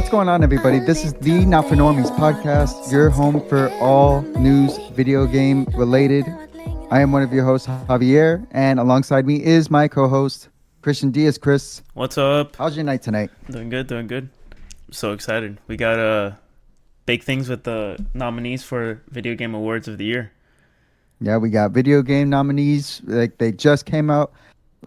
What's going on, everybody? This is the Not for Normies Podcast, your home for all news video game related. I am one of your hosts, Javier, and alongside me is my co-host, Kristian Diaz. Chris, what's up? How's your night tonight? Doing good. I'm so excited. We got big things with the nominees for Video Game Awards of the year. Yeah, we got video game nominees. Like, they just came out,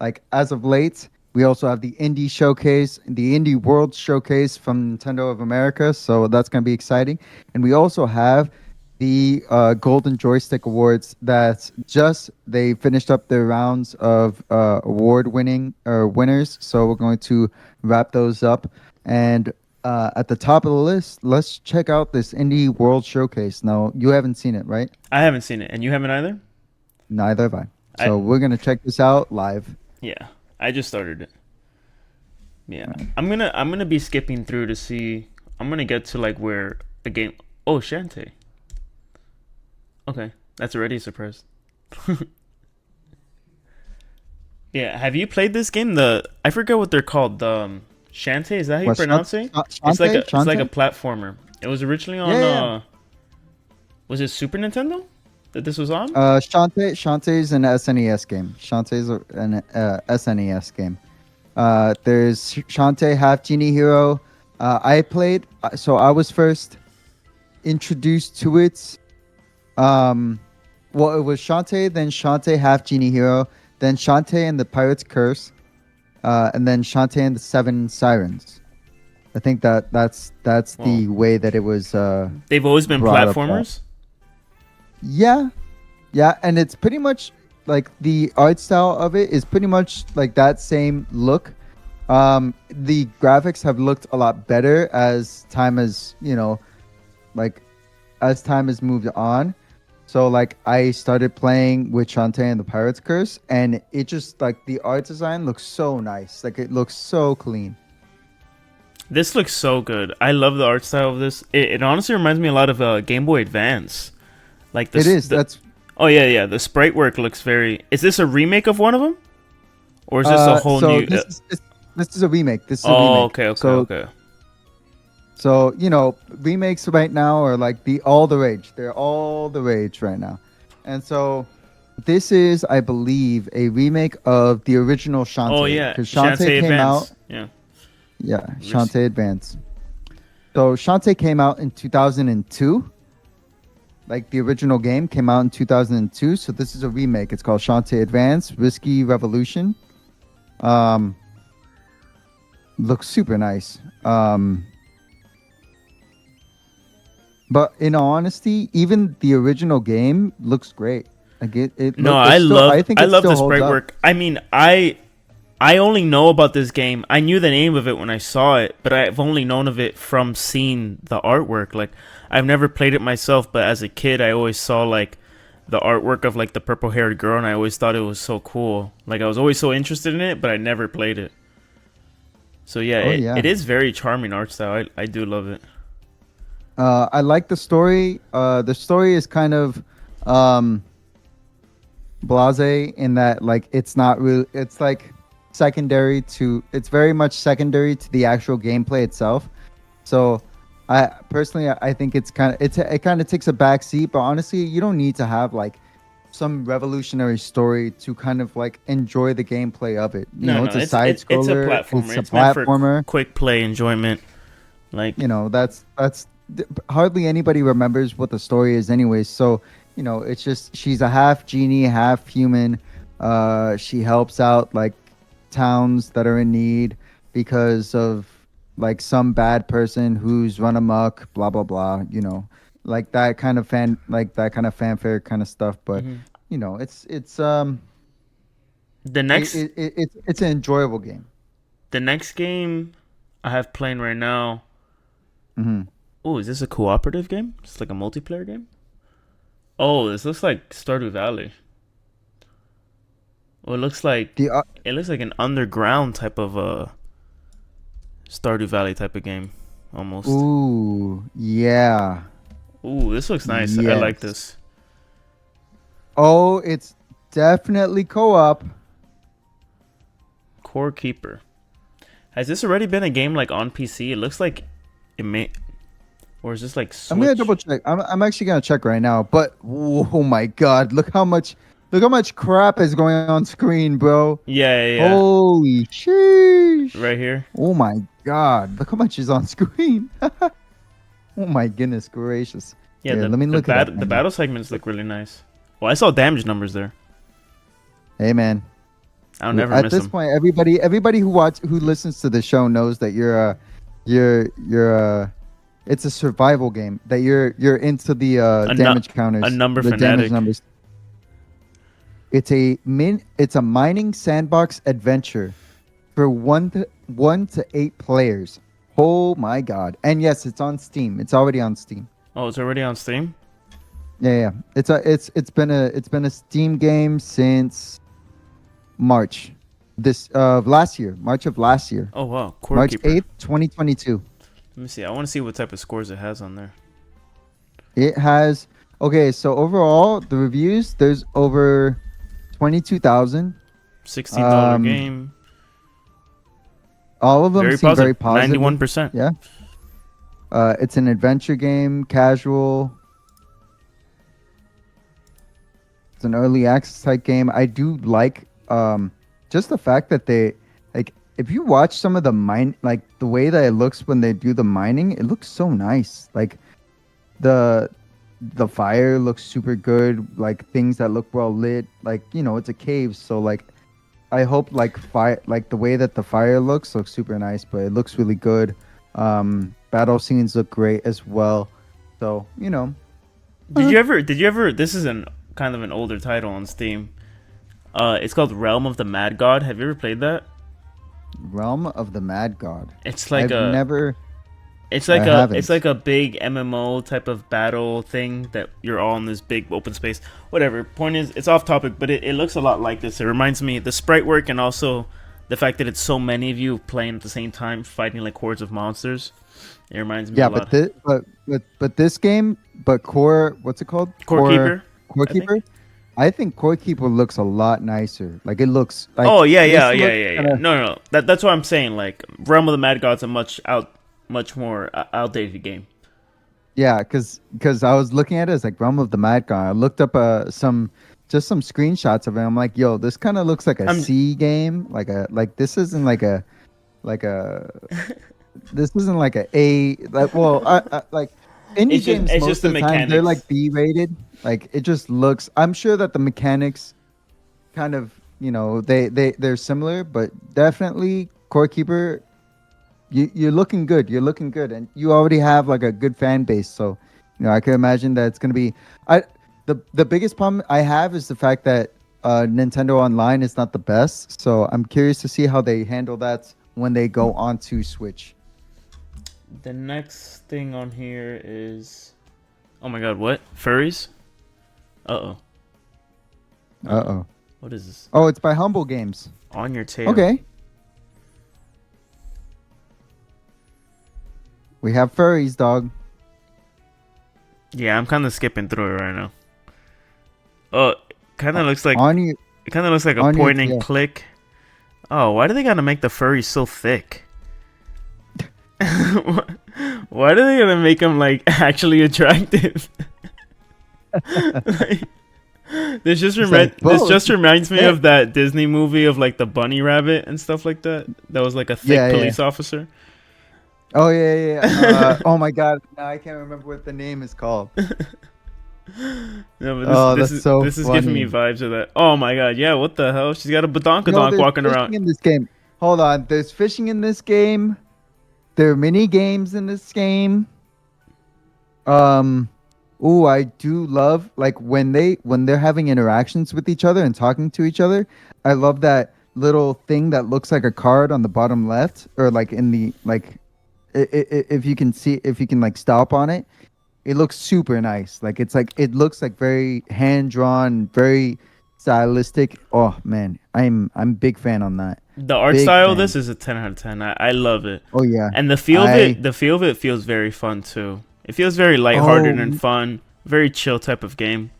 like, as of late. We also have the Indie Showcase, the Indie World Showcase from Nintendo of America. So that's going to be exciting. And we also have the Golden Joystick Awards they finished up their rounds of winners. So we're going to wrap those up. And at the top of the list, let's check out this Indie World Showcase. Now, you haven't seen it, right? I haven't seen it, and you haven't either? Neither have I. So we're going to check this out live. Yeah, I just started it. Yeah, I'm gonna be skipping through to see. I'm gonna get to like where the game. Oh, Shantae. Okay, that's already a surprise. Yeah, have you played this game? I forget what they're called. The Shantae, is that how you pronounce it? It's like a platformer. It was originally on was it Super Nintendo that this was on? Shantae's an SNES game. Shantae's an SNES game. There's Shantae Half Genie Hero. I played, so I was first introduced to it. Well, it was Shantae, then Shantae Half Genie Hero, then Shantae and the Pirate's Curse, and then Shantae and the Seven Sirens. I think that's the way that it was. They've always been platformers. Yeah, and it's pretty much like the art style of it is pretty much like that same look. The graphics have looked a lot better as time has moved on. So like I started playing with Shantae and the Pirate's Curse, and it just like the art design looks so nice. Like it looks so clean. This looks so good. I love the art style of this. It honestly reminds me a lot of Game Boy Advance. Like this. It is. Oh yeah. The sprite work looks very. Is this a remake of one of them, or is this a whole new? This is a remake. This is a remake. Okay. So, remakes right now are like all the rage. They're all the rage right now. And so this is, I believe, a remake of the original Shantae. Oh, yeah. Because Shantae came out. Yeah. Yeah, Shantae Advance. So Shantae came out in 2002. Like the original game came out in 2002. So this is a remake. It's called Shantae Advance Risky Revolution. Looks super nice. But in all honesty, even the original game looks great. Like I love the sprite work. I mean, I only know about this game. I knew the name of it when I saw it, but I've only known of it from seeing the artwork. Like I've never played it myself, but as a kid, I always saw like the artwork of like the purple-haired girl, and I always thought it was so cool. Like I was always so interested in it, but I never played it. So it is very charming art style. I do love it. I like the story. The story is kind of blasé in that like it's not real. It's like secondary to. It's very much secondary to the actual gameplay itself. So I think it kind of takes a back seat. But honestly, you don't need to have like some revolutionary story to kind of like enjoy the gameplay of it. It's a side scroller. It's a platformer. It's meant for quick play enjoyment. Like that's. Hardly anybody remembers what the story is anyway. So, it's just she's a half genie, half human. She helps out like towns that are in need because of like some bad person who's run amok, blah, blah, blah, like that kind of fanfare kind of stuff. But, it's an enjoyable game. The next game I have playing right now. Mm-hmm. Oh, is this a cooperative game? It's like a multiplayer game? Oh, this looks like Stardew Valley. Well, it looks like an underground type of Stardew Valley type of game, almost. Ooh, yeah. Ooh, this looks nice. Yes. I like this. Oh, it's definitely co-op. Core Keeper. Has this already been a game like on PC? It looks like It may, or is this like Switch? I'm gonna double check. I'm actually gonna check right now. But oh my god, look how much crap is going on screen, bro. Yeah. Holy sheesh. Right here. Oh my god, look how much is on screen. Oh my goodness gracious. Yeah, let me look at the battle segments look really nice. Well, I saw damage numbers there. Hey man, I'll never miss them. At this point, everybody who listens to the show knows that you're it's a survival game, that you're into the damage counters, a number the fanatic. Damage numbers. It's a mining sandbox adventure for 1 to 8 players. Oh my god. And yes, it's on Steam. It's already on Steam. Oh, it's already on Steam? Yeah. It's been a Steam game since March of last year. Oh wow. March 8th, 2022. Let me see. I want to see what type of scores it has on there. It has so overall the reviews, there's over 22,000. $16 game. All of them seem very positive. 91%. Yeah. It's an adventure game, casual. It's an early access type game. I do like just the fact that they if you watch some of the the way that it looks when they do the mining, it looks so nice. Like the fire looks super good, like things that look well lit, like it's a cave, so like I hope fire, the way that the fire looks super nice, but it looks really good. Battle scenes look great as well. So, Did you ever this is kind of an older title on Steam. It's called Realm of the Mad God. Have you ever played that? Realm of the Mad God. It's like It's like a big MMO type of battle thing that you're all in this big open space. Whatever. Point is, it's off topic, but it looks a lot like this. It reminds me the sprite work and also the fact that it's so many of you playing at the same time, fighting like hordes of monsters. It reminds me a lot. But this game, what's it called? Core Keeper. I think Core Keeper looks a lot nicer. Like it looks like. Oh yeah. No. That's what I'm saying. Like Realm of the Mad God's a much more outdated game. Yeah, because I was looking at it as like Realm of the Mad God. I looked up some screenshots of it. I'm like, yo, this kind of looks like a C game. This isn't like a this isn't like a A. Like indie games. It's just the mechanics. Time, they're like B rated. Like it just looks. I'm sure that the mechanics, kind of, they're similar, but definitely Core Keeper. You're looking good. And you already have like a good fan base. So, I can imagine that it's gonna be. The biggest problem I have is the fact that Nintendo Online is not the best. So I'm curious to see how they handle that when they go onto Switch. The next thing on here is, oh my god, what? Furries? Uh oh. What is this? Oh, it's by Humble Games. On Your Tail. Okay. We have furries, dog. Yeah, I'm kind of skipping through it right now. Oh, kind of looks like it kind of looks like a point and click. Oh, why do they gotta make the furries so thick? Why do they gotta make them like actually attractive? This just reminds me of that Disney movie of like the bunny rabbit and stuff like that. That was like a thick police officer. Oh yeah. Oh my god, now I can't remember what the name is called. No, but this is giving me vibes of that. Oh my god, yeah, what the hell? She's got a badonkadonk walking around. In this game. Hold on, there's fishing in this game. There are mini games in this game. I do love like when they're having interactions with each other and talking to each other. I love that little thing that looks like a card on the bottom left, or like in the like. If you can like stop on it, it looks super nice. Like it looks like very hand drawn, very stylistic. Oh man, I'm a big fan on that. The art style of this is a 10 out of 10. I love it. Oh yeah, and the feel of it feels very fun too. It feels very lighthearted and fun, very chill type of game.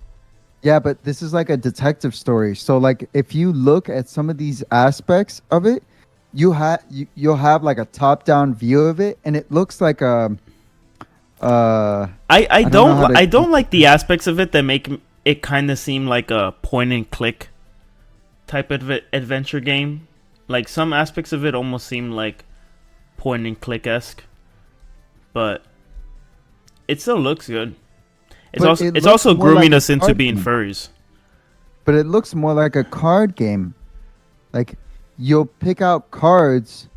Yeah, but this is like a detective story. So like if you look at some of these aspects of it, you'll have like a top-down view of it, and it looks like I don't like the aspects of it that make it kind of seem like a point and click type of adventure game. Like some aspects of it almost seem like point and click esque, but it still looks good. It's also grooming us into being furries. But it looks more like a card game. Like you'll pick out cards,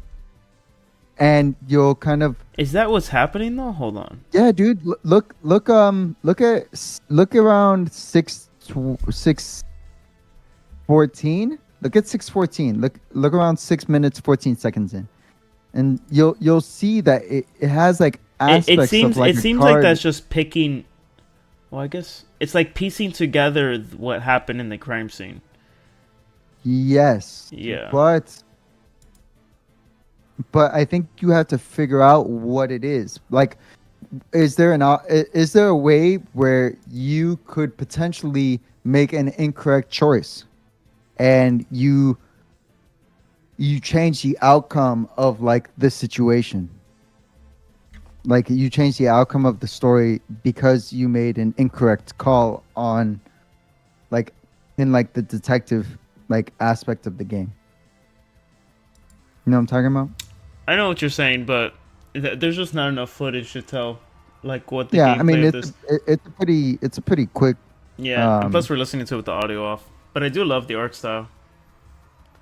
and you'll kind of. Is that what's happening though? Hold on. Yeah, dude. Look around 6:14. Look at 6:14. Look around 6 minutes 14 seconds in, and you'll see that it has like aspects of like it seems like that's just picking. Well, I guess it's like piecing together what happened in the crime scene. Yes. Yeah. But I think you have to figure out what it is. Like, is there a way where you could potentially make an incorrect choice, and you change the outcome of like the situation? Like you change the outcome of the story because you made an incorrect call on, like, in like the detective like aspect of the game. You know what I'm talking about? I know what you're saying, but there's just not enough footage to tell like what the gameplay I mean, of this. It's a pretty quick. Yeah, and plus we're listening to it with the audio off, but I do love the art style.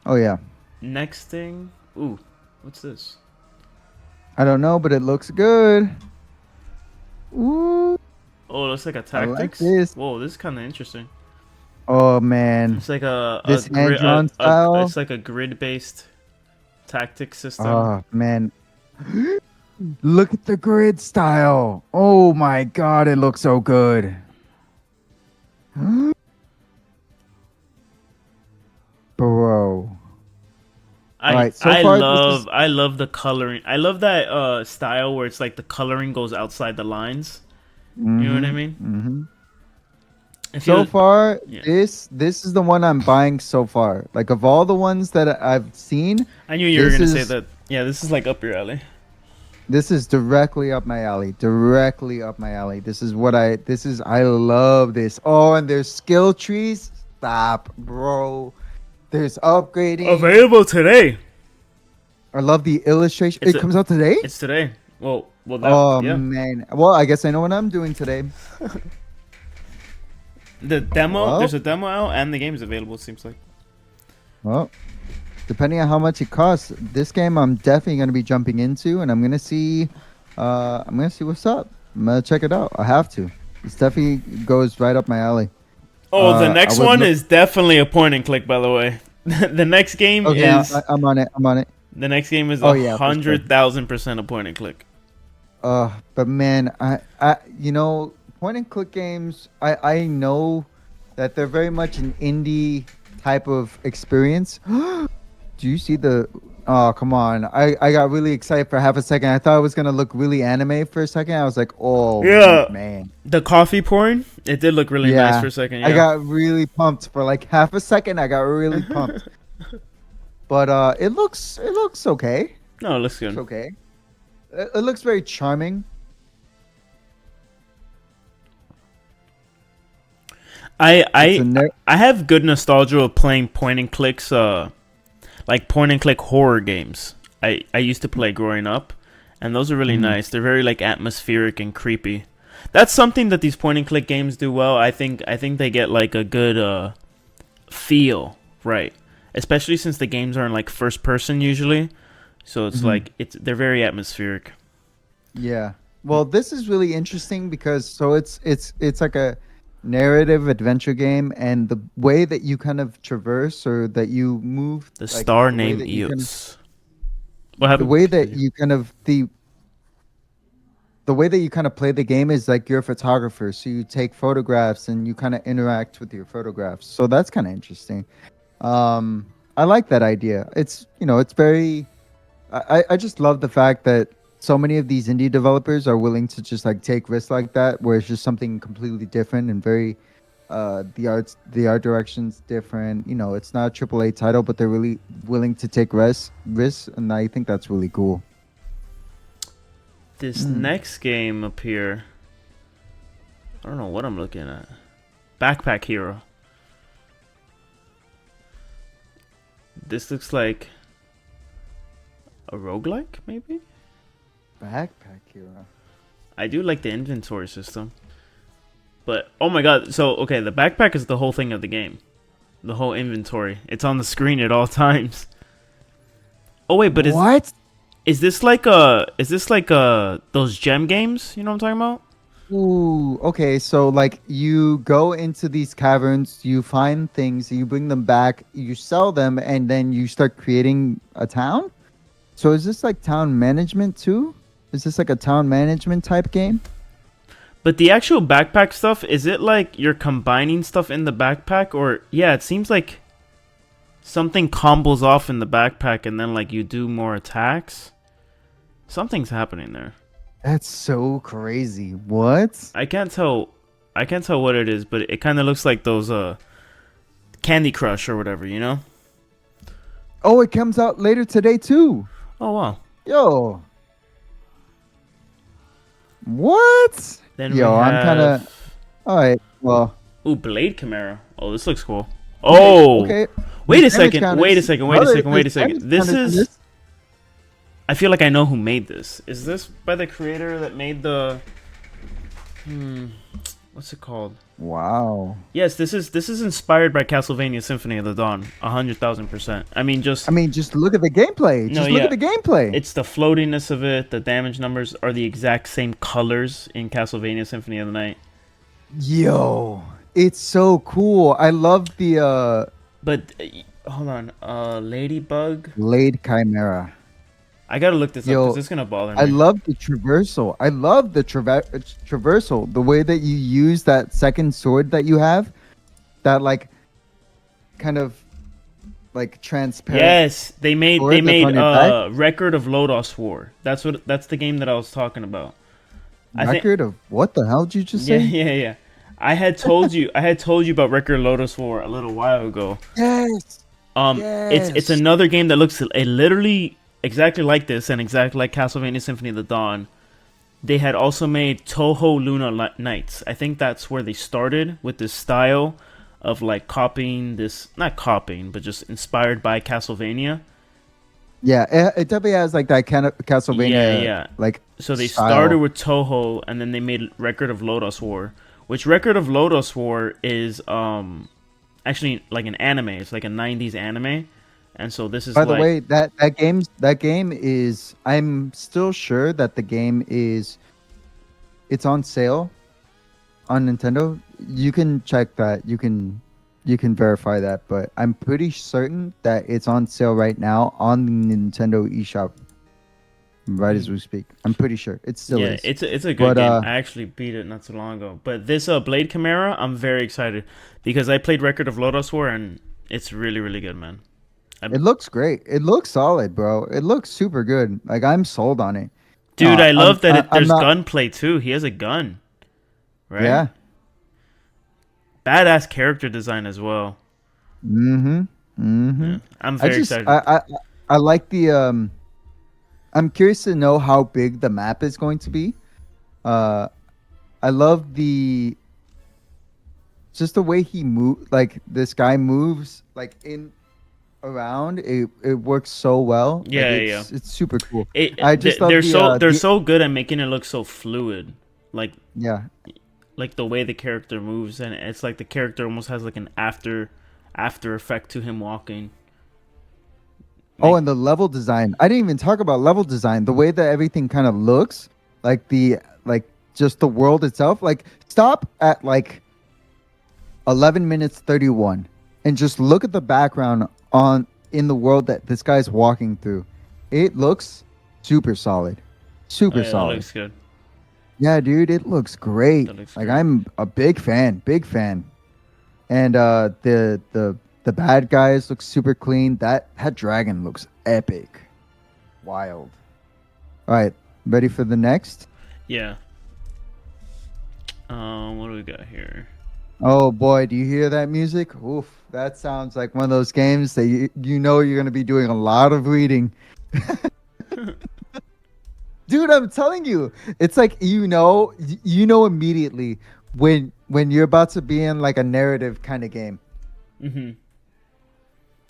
Oh yeah. Next thing, ooh, what's this? I don't know, but it looks good. Ooh. Oh, it looks like a tactics. Like this. Whoa, this is kind of interesting. Oh man, it's like a hand-drawn style. It's like a grid-based tactics system. Oh man, look at the grid style. Oh my god, it looks so good. Bro. I love the coloring. I love that style where it's like the coloring goes outside the lines. You know what I mean? Mm-hmm. So far, this is the one I'm buying so far. Like of all the ones that I've seen, I knew you were gonna say that. Yeah, this is like up your alley. This is directly up my alley. Directly up my alley. I love this. Oh, and there's skill trees. Stop, bro. There's upgrading. Available today. I love the illustration. It comes out today? It's today. Well, man. Well, I guess I know what I'm doing today. The demo, there's a demo out, and the game's available, it seems like. Well, depending on how much it costs, this game I'm definitely going to be jumping into, and I'm going to see what's up. I'm going to check it out. I have to. This definitely goes right up my alley. Oh, the next one is definitely a point and click, by the way. The next game is... I'm on it. The next game is 100,000% a point and click. But man, I point and click games, I know that they're very much an indie type of experience. Do you see the... Oh, come on. I got really excited for half a second. I thought it was going to look really anime for a second. I was like, oh, yeah, man. The coffee pouring, it did look really nice for a second. Yeah. I got really pumped for like half a second. I got really pumped. But it looks okay. No, it looks good. It's okay. It looks very charming. I have good nostalgia of playing point and clicks, like point and click horror games. I used to play growing up, and those are really nice. They're very like atmospheric and creepy. That's something that these point and click games do well. I think they get like a good feel, right? Especially since the games aren't like first person usually, so it's like they're very atmospheric. Yeah. Well, this is really interesting because it's like a narrative adventure game, and the way that you kind of traverse or that you move, the star named Eos. What happened? The way that you kind of the way that you kind of play the game is like you're a photographer, so you take photographs and you kind of interact with your photographs. So that's kind of interesting. I like that idea. It's it's very. I just love the fact that so many of these indie developers are willing to just like take risks like that, where it's just something completely different and very the art direction's different. It's not a AAA title, but they're really willing to take risks, and I think that's really cool. This next game up here, I don't know what I'm looking at. Backpack Hero. This looks like a roguelike, maybe? Backpack Hero. I do like the inventory system. But, oh my god, so, okay, the backpack is the whole thing of the game. The whole inventory. It's on the screen at all times. Oh wait, but what? Is this like those gem games? You know what I'm talking about? Ooh, okay. So like you go into these caverns, you find things, you bring them back, you sell them, and then you start creating a town. So is this like town management too? Is this like a town management type game? But the actual backpack stuff, is it like you're combining stuff in the backpack? Or, yeah, it seems like something combos off in the backpack and then like you do more attacks. Something's happening there. That's so crazy. What? I can't tell what it is, but it kind of looks like those Candy Crush or whatever, you know? Oh, it comes out later today too. Oh, wow. Yo. What? Then Yo, I'm kind of... All right, well... Ooh, Blade Chimera. Oh, this looks cool. Oh! Okay. Wait a second. This is... I feel like I know who made this. Is this by the creator that made the... What's it called? Wow. Yes, this is inspired by Castlevania Symphony of the Dawn. 100,000%. I mean, just look at the gameplay. Look at the gameplay. It's the floatiness of it. The damage numbers are the exact same colors in Castlevania Symphony of the Night. Yo, it's so cool. I love the But hold on, Ladybug. Blade Chimera. I gotta look this up because it's gonna bother me. I love the traversal. I love the traversal. The way that you use that second sword that you have, that like, kind of, like transparent. Yes, they made Record of Lodos War. That's the game that I was talking about. Record of what the hell did you just say? Yeah. I had told you about Record of Lodos War a little while ago. Yes. It's another game that looks literally exactly like this and exactly like Castlevania Symphony of the Dawn. They had also made Toho Luna Nights. I think that's where they started with this style of like copying this, not copying, but just inspired by Castlevania. Yeah, it definitely has like that kind of Castlevania. Yeah. Like so they style. started with Toho and then they made Record of Lodos War, which Record of Lodos War is actually like an anime. It's like a 90s anime. And so this is by the way, that game is, I'm still sure that the game is, it's on sale on Nintendo. You can check that. You can verify that, but I'm pretty certain that it's on sale right now on the Nintendo eShop right as we speak. I'm pretty sure it still is. It's a good game. I actually beat it not so long ago. But this Blade Chimera, I'm very excited because I played Record of Lodos War and it's really, really good, man. It looks great. It looks solid, bro. It looks super good. Like, I'm sold on it. Dude, I love that there's gunplay, too. He has a gun. Right? Yeah. Badass character design as well. Yeah. I'm very excited. I like the... I'm curious to know how big the map is going to be. I love the... Just the way he moves. Like, this guy moves, like, in... around it works so well. It's super cool. They're so good at making it look so fluid, like the way the character moves, and it's like the character almost has like an after effect to him walking. And the level design, I didn't even talk about level design. The way that everything kind of looks, like just the world itself. Like, stop at like 11 minutes 31 and just look at the background in the world that this guy's walking through. It looks super solid. Solid. It looks good. Yeah, dude, it looks great. Like, I'm a big fan. And the bad guys look super clean. That dragon looks epic. Wild. All right, ready for the next? Yeah. What do we got here? Oh boy, do you hear that music? Oof, that sounds like one of those games that you know you're going to be doing a lot of reading. Dude, I'm telling you, it's like immediately when you're about to be in like a narrative kind of game. Mm-hmm.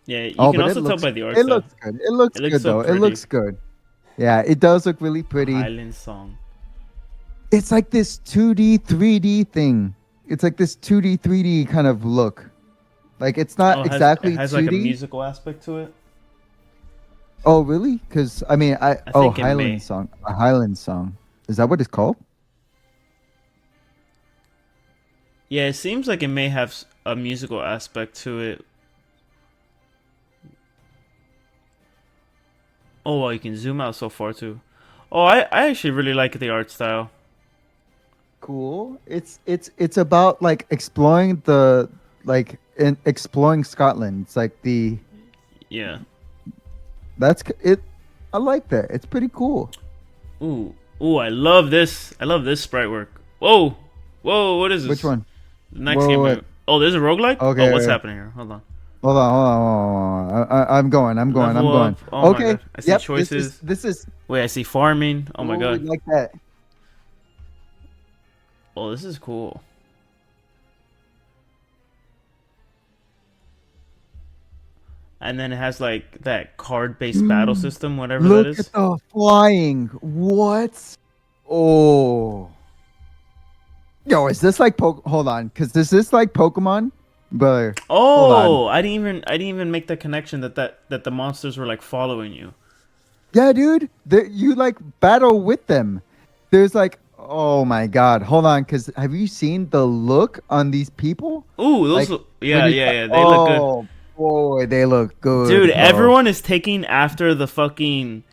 Yeah, you can also tell by the art style. It looks good. It looks good so though. pretty. It looks good. Yeah, it does look really pretty. Highland song. It's like this 2D, 3D thing. It's like this 2D, 3D kind of look. Like it's not exactly. It has 2D. like a musical aspect to it. Oh really? Because I mean, Highland song. A Highland song. Is that what it's called? Yeah, it seems like it may have a musical aspect to it. Oh, well, you can zoom out so far too. Oh, I actually really like the art style. Cool. It's about like exploring exploring Scotland. It's like the yeah. That's it. I like that. It's pretty cool. Ooh, I love this. I love this sprite work. Whoa, what is this? Which one? The next game. Wait. Oh, there's a roguelike? Okay. Oh, what's happening here? Hold on. Hold on. I'm going. Oh okay. My God. I see choices. This is. Wait, I see farming. Oh my God. Like that. Oh, this is cool. And then it has like that card-based battle system, whatever that is. Look at the flying. What? Oh. Yo, is this like hold on, because is this like Pokemon? But I didn't even make the connection that the monsters were like following you. Yeah, dude. You like battle with them. There's like, oh my God, hold on, because have you seen the look on these people? Ooh, those yeah. They look good. Boy, they look good, dude. bro. Everyone is taking after the fucking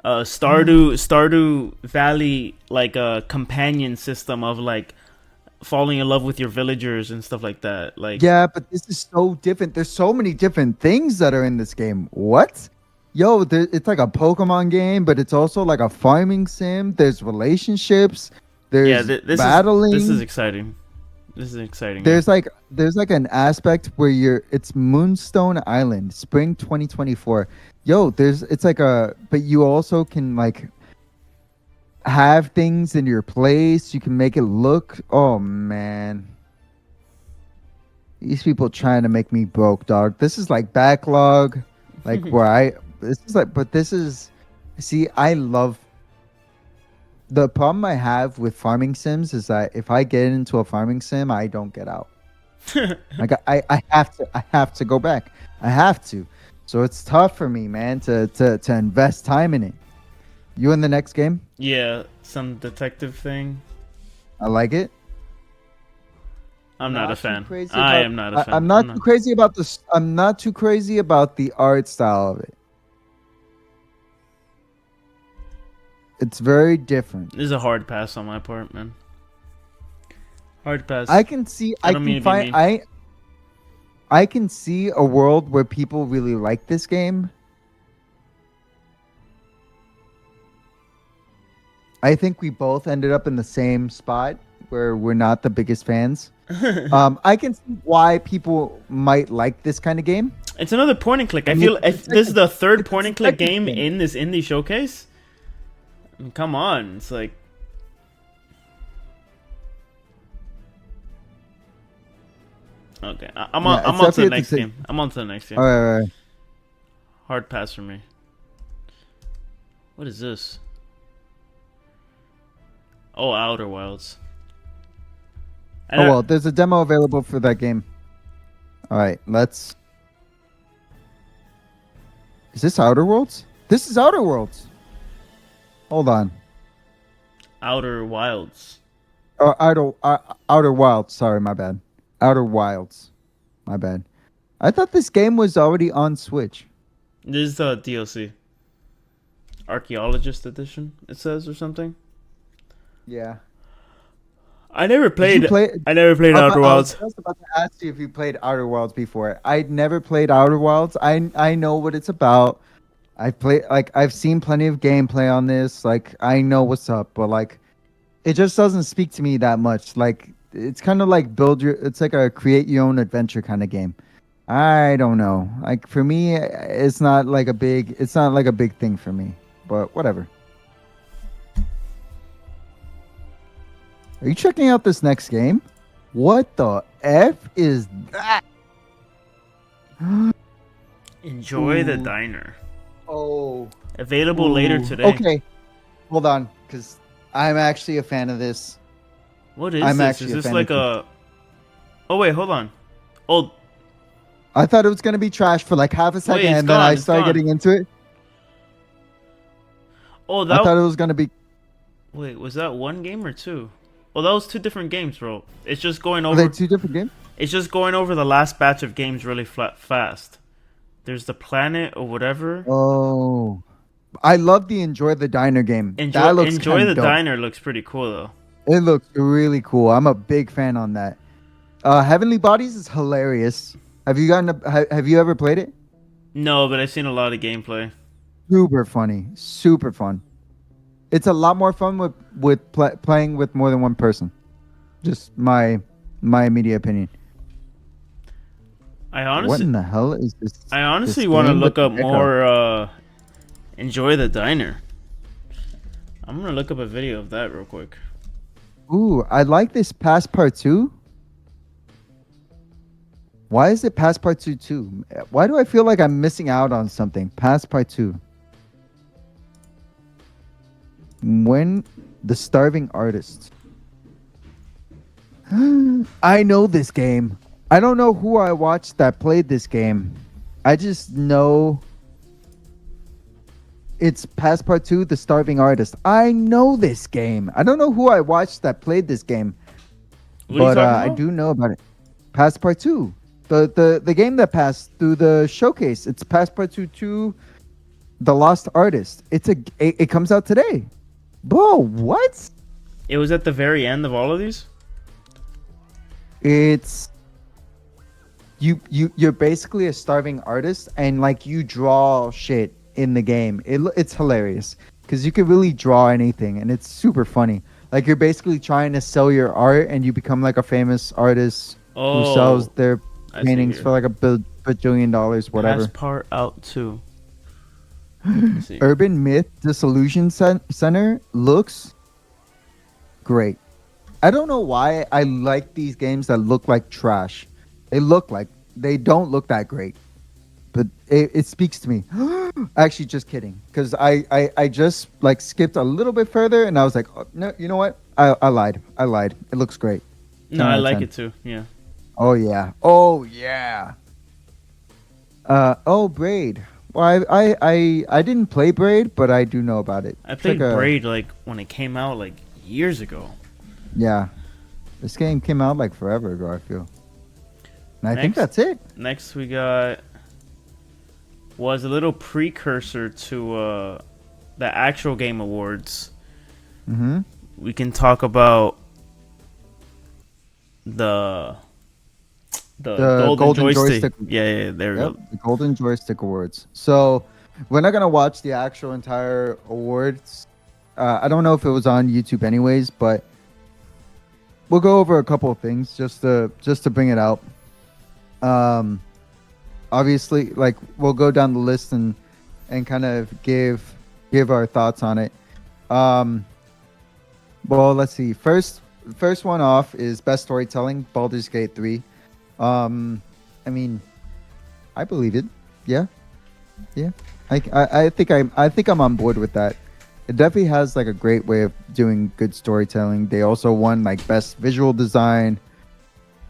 Stardew Valley like a companion system of like falling in love with your villagers and stuff like that. Like, yeah, but this is so different. There's so many different things that are in this game. What? Yo, it's like a Pokemon game, but it's also like a farming sim. There's relationships. There's battling. This is exciting. This is exciting. There's like an aspect where it's Moonstone Island, spring 2024. Yo, but you also can like have things in your place. You can make it look. Oh man, these people trying to make me broke, dog. This is like backlog, like I love. The problem I have with farming sims is that if I get into a farming sim, I don't get out. Like I have to go back. I have to. So it's tough for me, man, to invest time in it. You in the next game? Yeah, some detective thing. I like it. I'm not a fan. I am not a fan. I'm not too crazy about this. I'm not too crazy about the art style of it. It's very different. This is a hard pass on my part, man. Hard pass. I can see. I can see a world where people really like this game. I think we both ended up in the same spot where we're not the biggest fans. I can see why people might like this kind of game. It's another point and click. I feel this is the third point and click game in this indie showcase. I mean, come on, it's like. Okay, I'm on to the next game. I'm on to the next game. All right. Hard pass for me. What is this? Oh, Outer Wilds. There's a demo available for that game. All right, let's. Is this Outer Worlds? This is Outer Worlds. Hold on. Outer Wilds. Outer Wilds. Sorry, my bad. Outer Wilds. My bad. I thought this game was already on Switch. This is the DLC. Archaeologist Edition, it says, or something. Yeah. I never played Outer Wilds. I was about to ask you if you played Outer Wilds before. I'd never played Outer Wilds. I know what it's about. I've seen plenty of gameplay on this. Like, I know what's up, but like, it just doesn't speak to me that much. Like, it's kind of like it's like a create your own adventure kind of game. I don't know. Like, for me, it's not like a big thing for me, but whatever. Are you checking out this next game? What the F is that? Enjoy the Diner. Oh. Available later today. Okay. Hold on, because I'm actually a fan of this. What is this? Is this like a... Oh, wait, hold on. Oh. I thought it was going to be trash for like half a second, and then I started getting into it. Oh, I thought it was going to be... Wait, was that one game or two? Well, that was two different games, bro. It's just going over... Are they two different games? It's just going over the last batch of games really fast. There's the planet or whatever. Oh. I love the Enjoy the Diner game. Enjoy the Diner looks pretty cool, though. It looks really cool. I'm a big fan on that. Heavenly Bodies is hilarious. Have you ever played it? No, but I've seen a lot of gameplay. Super funny. Super fun. It's a lot more fun with playing with more than one person. Just my immediate opinion. What in the hell is this? I honestly want to look up more Enjoy the Diner. I'm going to look up a video of that real quick. Ooh, I like this Past Part 2. Why is it Past Part 2 too? Why do I feel like I'm missing out on something? Past Part 2. When the Starving Artist. I know this game. I don't know who I watched that played this game. I just know it's Past Part 2, The Starving Artist. I know this game. I don't know who I watched that played this game. But I do know about it. Past Part 2. The game that passed through the showcase. It's Past Part 2, The Lost Artist. It comes out today. Bro, what? It was at the very end of all of these? It's you're basically a starving artist, and like you draw shit in the game. It's hilarious because you can really draw anything, and it's super funny. Like you're basically trying to sell your art, and you become like a famous artist who sells their paintings for like $1 bajillion, whatever. Last part out too. Urban Myth Disillusion Center looks great. I don't know why I like these games that look like trash. They don't look that great, but it speaks to me. Actually, just kidding, because I just like skipped a little bit further, and I was like, oh, no, you know what? I lied. It looks great. No, I like it too. Yeah. Oh yeah. Braid. Well, I didn't play Braid, but I do know about it. I played Braid like when it came out like years ago. Yeah. This game came out like forever ago, I feel. And I think that's it. Next we got was a little precursor to the actual Game Awards. Mm-hmm. We can talk about the Golden Joystick. Yeah, there we go. The Golden Joystick Awards. So we're not gonna watch the actual entire awards. I don't know if it was on YouTube anyways, but we'll go over a couple of things just to bring it out. Obviously, like we'll go down the list and kind of give our thoughts on it. Well, let's see. First one off is Best Storytelling, Baldur's Gate 3. I mean, I believe it. Yeah. I think I'm on board with that. It definitely has like a great way of doing good storytelling. They also won like Best Visual Design.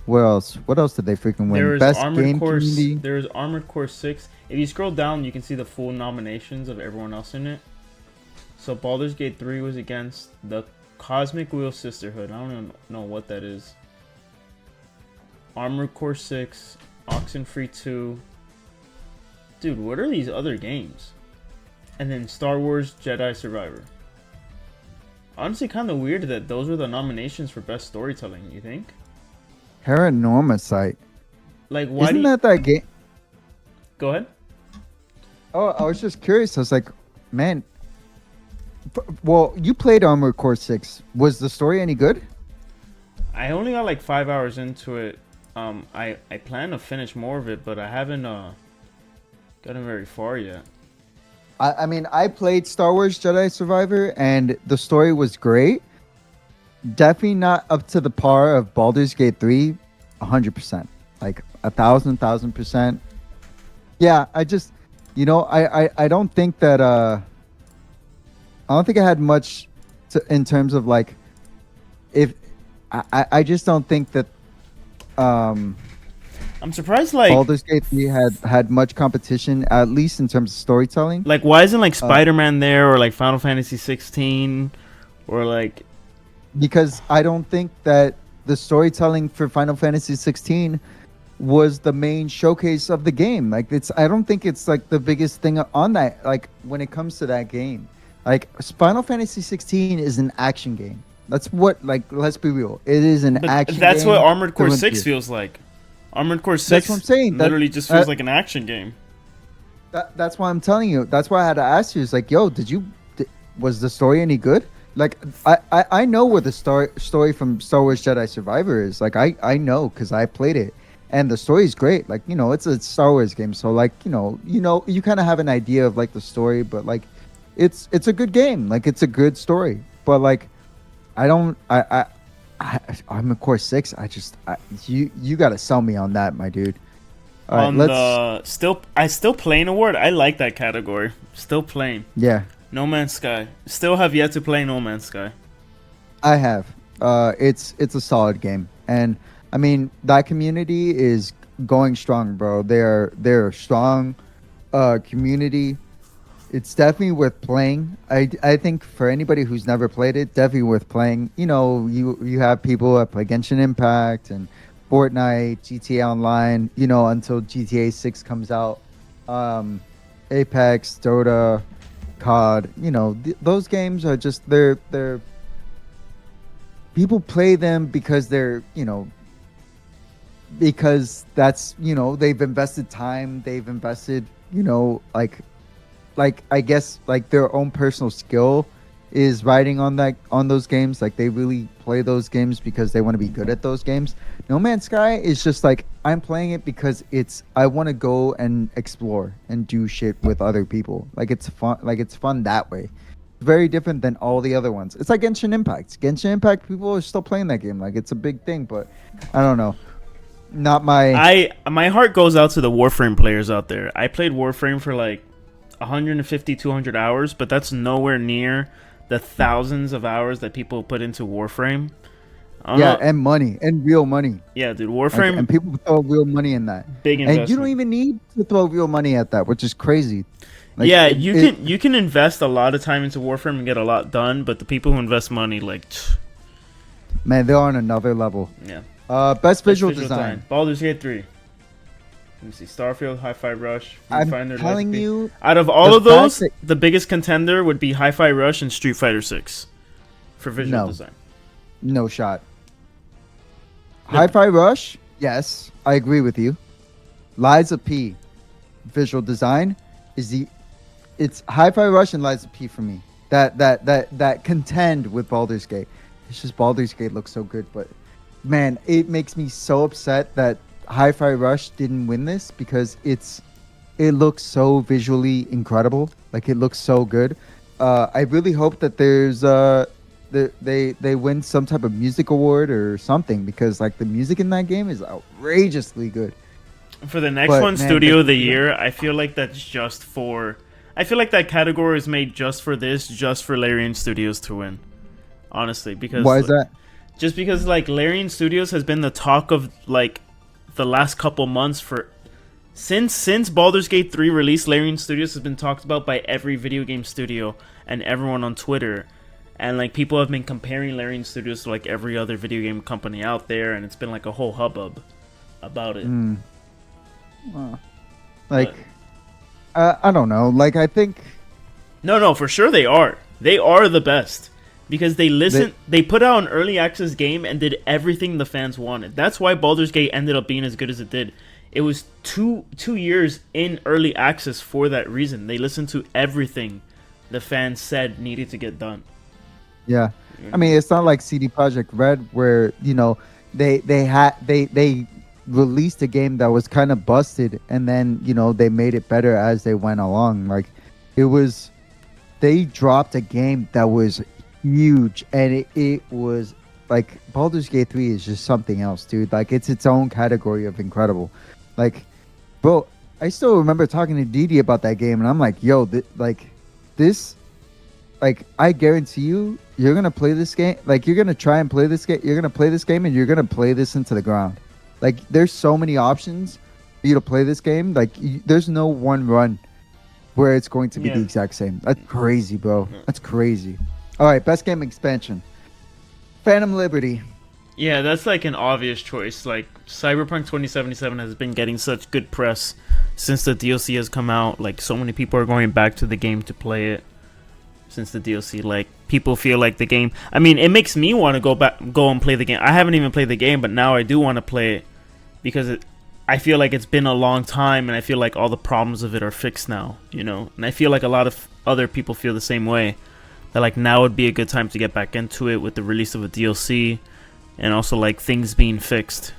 What else? What else did they freaking win? Best Game Community. There is Armored Core 6. If you scroll down, you can see the full nominations of everyone else in it. So Baldur's Gate 3 was against the Cosmic Wheel Sisterhood. I don't even know what that is. Armored Core 6, Oxenfree 2. Dude, what are these other games? And then Star Wars Jedi Survivor. Honestly, kind of weird that those were the nominations for Best Storytelling, you think? Paranormicite. Like, why Isn't that game? Go ahead. Oh, I was just curious. I was like, man. Well, you played Armored Core 6. Was the story any good? I only got like 5 hours into it. I plan to finish more of it, but I haven't gotten very far yet. I mean, I played Star Wars Jedi Survivor, and the story was great. definitely not up to the par of Baldur's Gate 3, 100%, like 1,000%. Yeah, I just, I don't think that I don't think I had much in terms of like, if I just don't think that I'm surprised like Baldur's Gate 3 had much competition, at least in terms of storytelling. Like, why isn't like Spider-Man there, or like Final Fantasy 16, or like? Because I don't think that the storytelling for Final Fantasy 16 was the main showcase of the game. Like, I don't think it's like the biggest thing on that. Like, when it comes to that game, like Final Fantasy 16 is an action game. That's what, like, let's be real. It is an action. That's game what Armored Core 6 feels like. Armored Core 6. That's what I'm saying. Literally just feels like an action game. That's why I'm telling you. That's why I had to ask you. It's like, yo, was the story any good? Like, I know where the story from Star Wars Jedi Survivor is. Like, I know because I played it, and the story is great. Like, it's a Star Wars game, so like, you kind of have an idea of like the story, but like, it's a good game. Like, it's a good story, but like, I'm a Core 6. You got to sell me on that, my dude. All right, still playing award. I like that category. Still playing. Yeah. No Man's Sky. Still have yet to play No Man's Sky. I have. It's a solid game, and I mean that community is going strong, bro. They're a strong community. It's definitely worth playing. I think for anybody who's never played it, definitely worth playing. You have people that play Genshin Impact and Fortnite, GTA Online. Until GTA 6 comes out, Apex, Dota, COD. Those games are just they're people play them because because that's they've invested time, they've invested like I guess like their own personal skill is riding on those games. Like, they really play those games because they want to be good at those games. No Man's Sky is just like, I'm playing it because I want to go and explore and do shit with other people. Like, it's fun that way. Very different than all the other ones. It's like Genshin Impact. Genshin Impact, people are still playing that game. Like, it's a big thing, but I don't know. Not my heart goes out to the Warframe players out there. I played Warframe for like 150, 200 hours, but that's nowhere near the thousands of hours that people put into Warframe. And money, and real money. Yeah, dude, Warframe. And people throw real money in that. Big investment. And you don't even need to throw real money at that, which is crazy. Like, yeah, you can invest a lot of time into Warframe and get a lot done, but the people who invest money, like, man, they're on another level. Yeah. Best visual design. Baldur's Gate 3. Let me see. Starfield, Hi-Fi Rush. I'm telling you, out of all of those, the biggest contender would be Hi-Fi Rush and Street Fighter 6 for visual design. No shot. Hi-Fi Rush, yes, I agree with you. Lies of P, visual design it's Hi-Fi Rush and Lies of P for me. That contend with Baldur's Gate. It's just Baldur's Gate looks so good, but man, it makes me so upset that Hi-Fi Rush didn't win this because it looks so visually incredible. Like, it looks so good. I really hope that there's they win some type of music award or something, because like the music in that game is outrageously good. For the next Studio of the Year, I feel like that's just for. I feel like that category is made just for this, just for Larian Studios to win. Honestly, because why is that? Just because like Larian Studios has been the talk of like the last couple months for since Baldur's Gate 3 release. Larian Studios has been talked about by every video game studio and everyone on Twitter, and like people have been comparing Larian Studios to like every other video game company out there, and it's been like a whole hubbub about it. I don't know. Like, I think no, for sure they are the best. Because they put out an early access game and did everything the fans wanted. That's why Baldur's Gate ended up being as good as it did. It was two years in early access for that reason. They listened to everything the fans said needed to get done. Yeah, I mean, it's not like CD Projekt Red where they released a game that was kind of busted, and then they made it better as they went along. Like, they dropped a game that was huge, and it was like Baldur's Gate 3 is just something else, dude. Like it's its own category of incredible. Like, bro, I still remember talking to Didi about that game, and I'm like, yo, this, like, I guarantee you're gonna play this game. Like, you're gonna try and play this game. You're gonna play this game, and you're gonna play this into the ground. Like, there's so many options for you to play this game. Like, there's no one run where it's going to be the exact same. That's crazy, bro. That's crazy. All right, best game expansion. Phantom Liberty. Yeah, that's like an obvious choice. Like, Cyberpunk 2077 has been getting such good press since the DLC has come out. Like, so many people are going back to the game to play it since the DLC. Like, people feel like the game... I mean, it makes me want to go and play the game. I haven't even played the game, but now I do want to play it because I feel like it's been a long time, and I feel like all the problems of it are fixed now, you know? And I feel like a lot of other people feel the same way. That, like, now would be a good time to get back into it with the release of a DLC and also, like, things being fixed.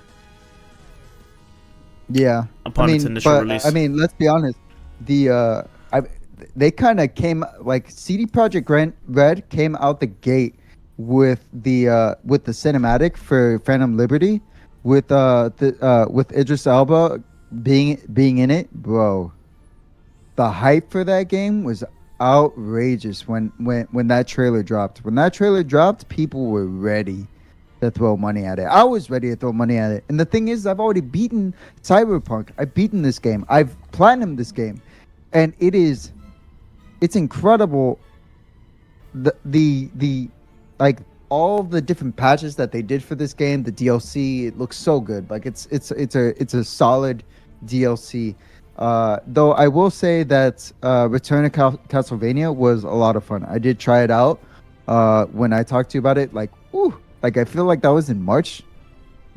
Yeah. Upon its initial release. I mean, let's be honest. They kind of came, like, CD Projekt Red came out the gate with the cinematic for Phantom Liberty with Idris Elba being in it, bro. The hype for that game was outrageous when that trailer dropped. When that trailer dropped, people were ready to throw money at it. I was ready to throw money at it. And the thing is, I've already beaten Cyberpunk. I've beaten this game. I've platinumed this game. And it's incredible the like all the different patches that they did for this game, the DLC, it looks so good. Like it's a solid DLC. Though I will say that Return of Castlevania was a lot of fun. I did try it out when I talked to you about it. Like, like I feel like that was in March,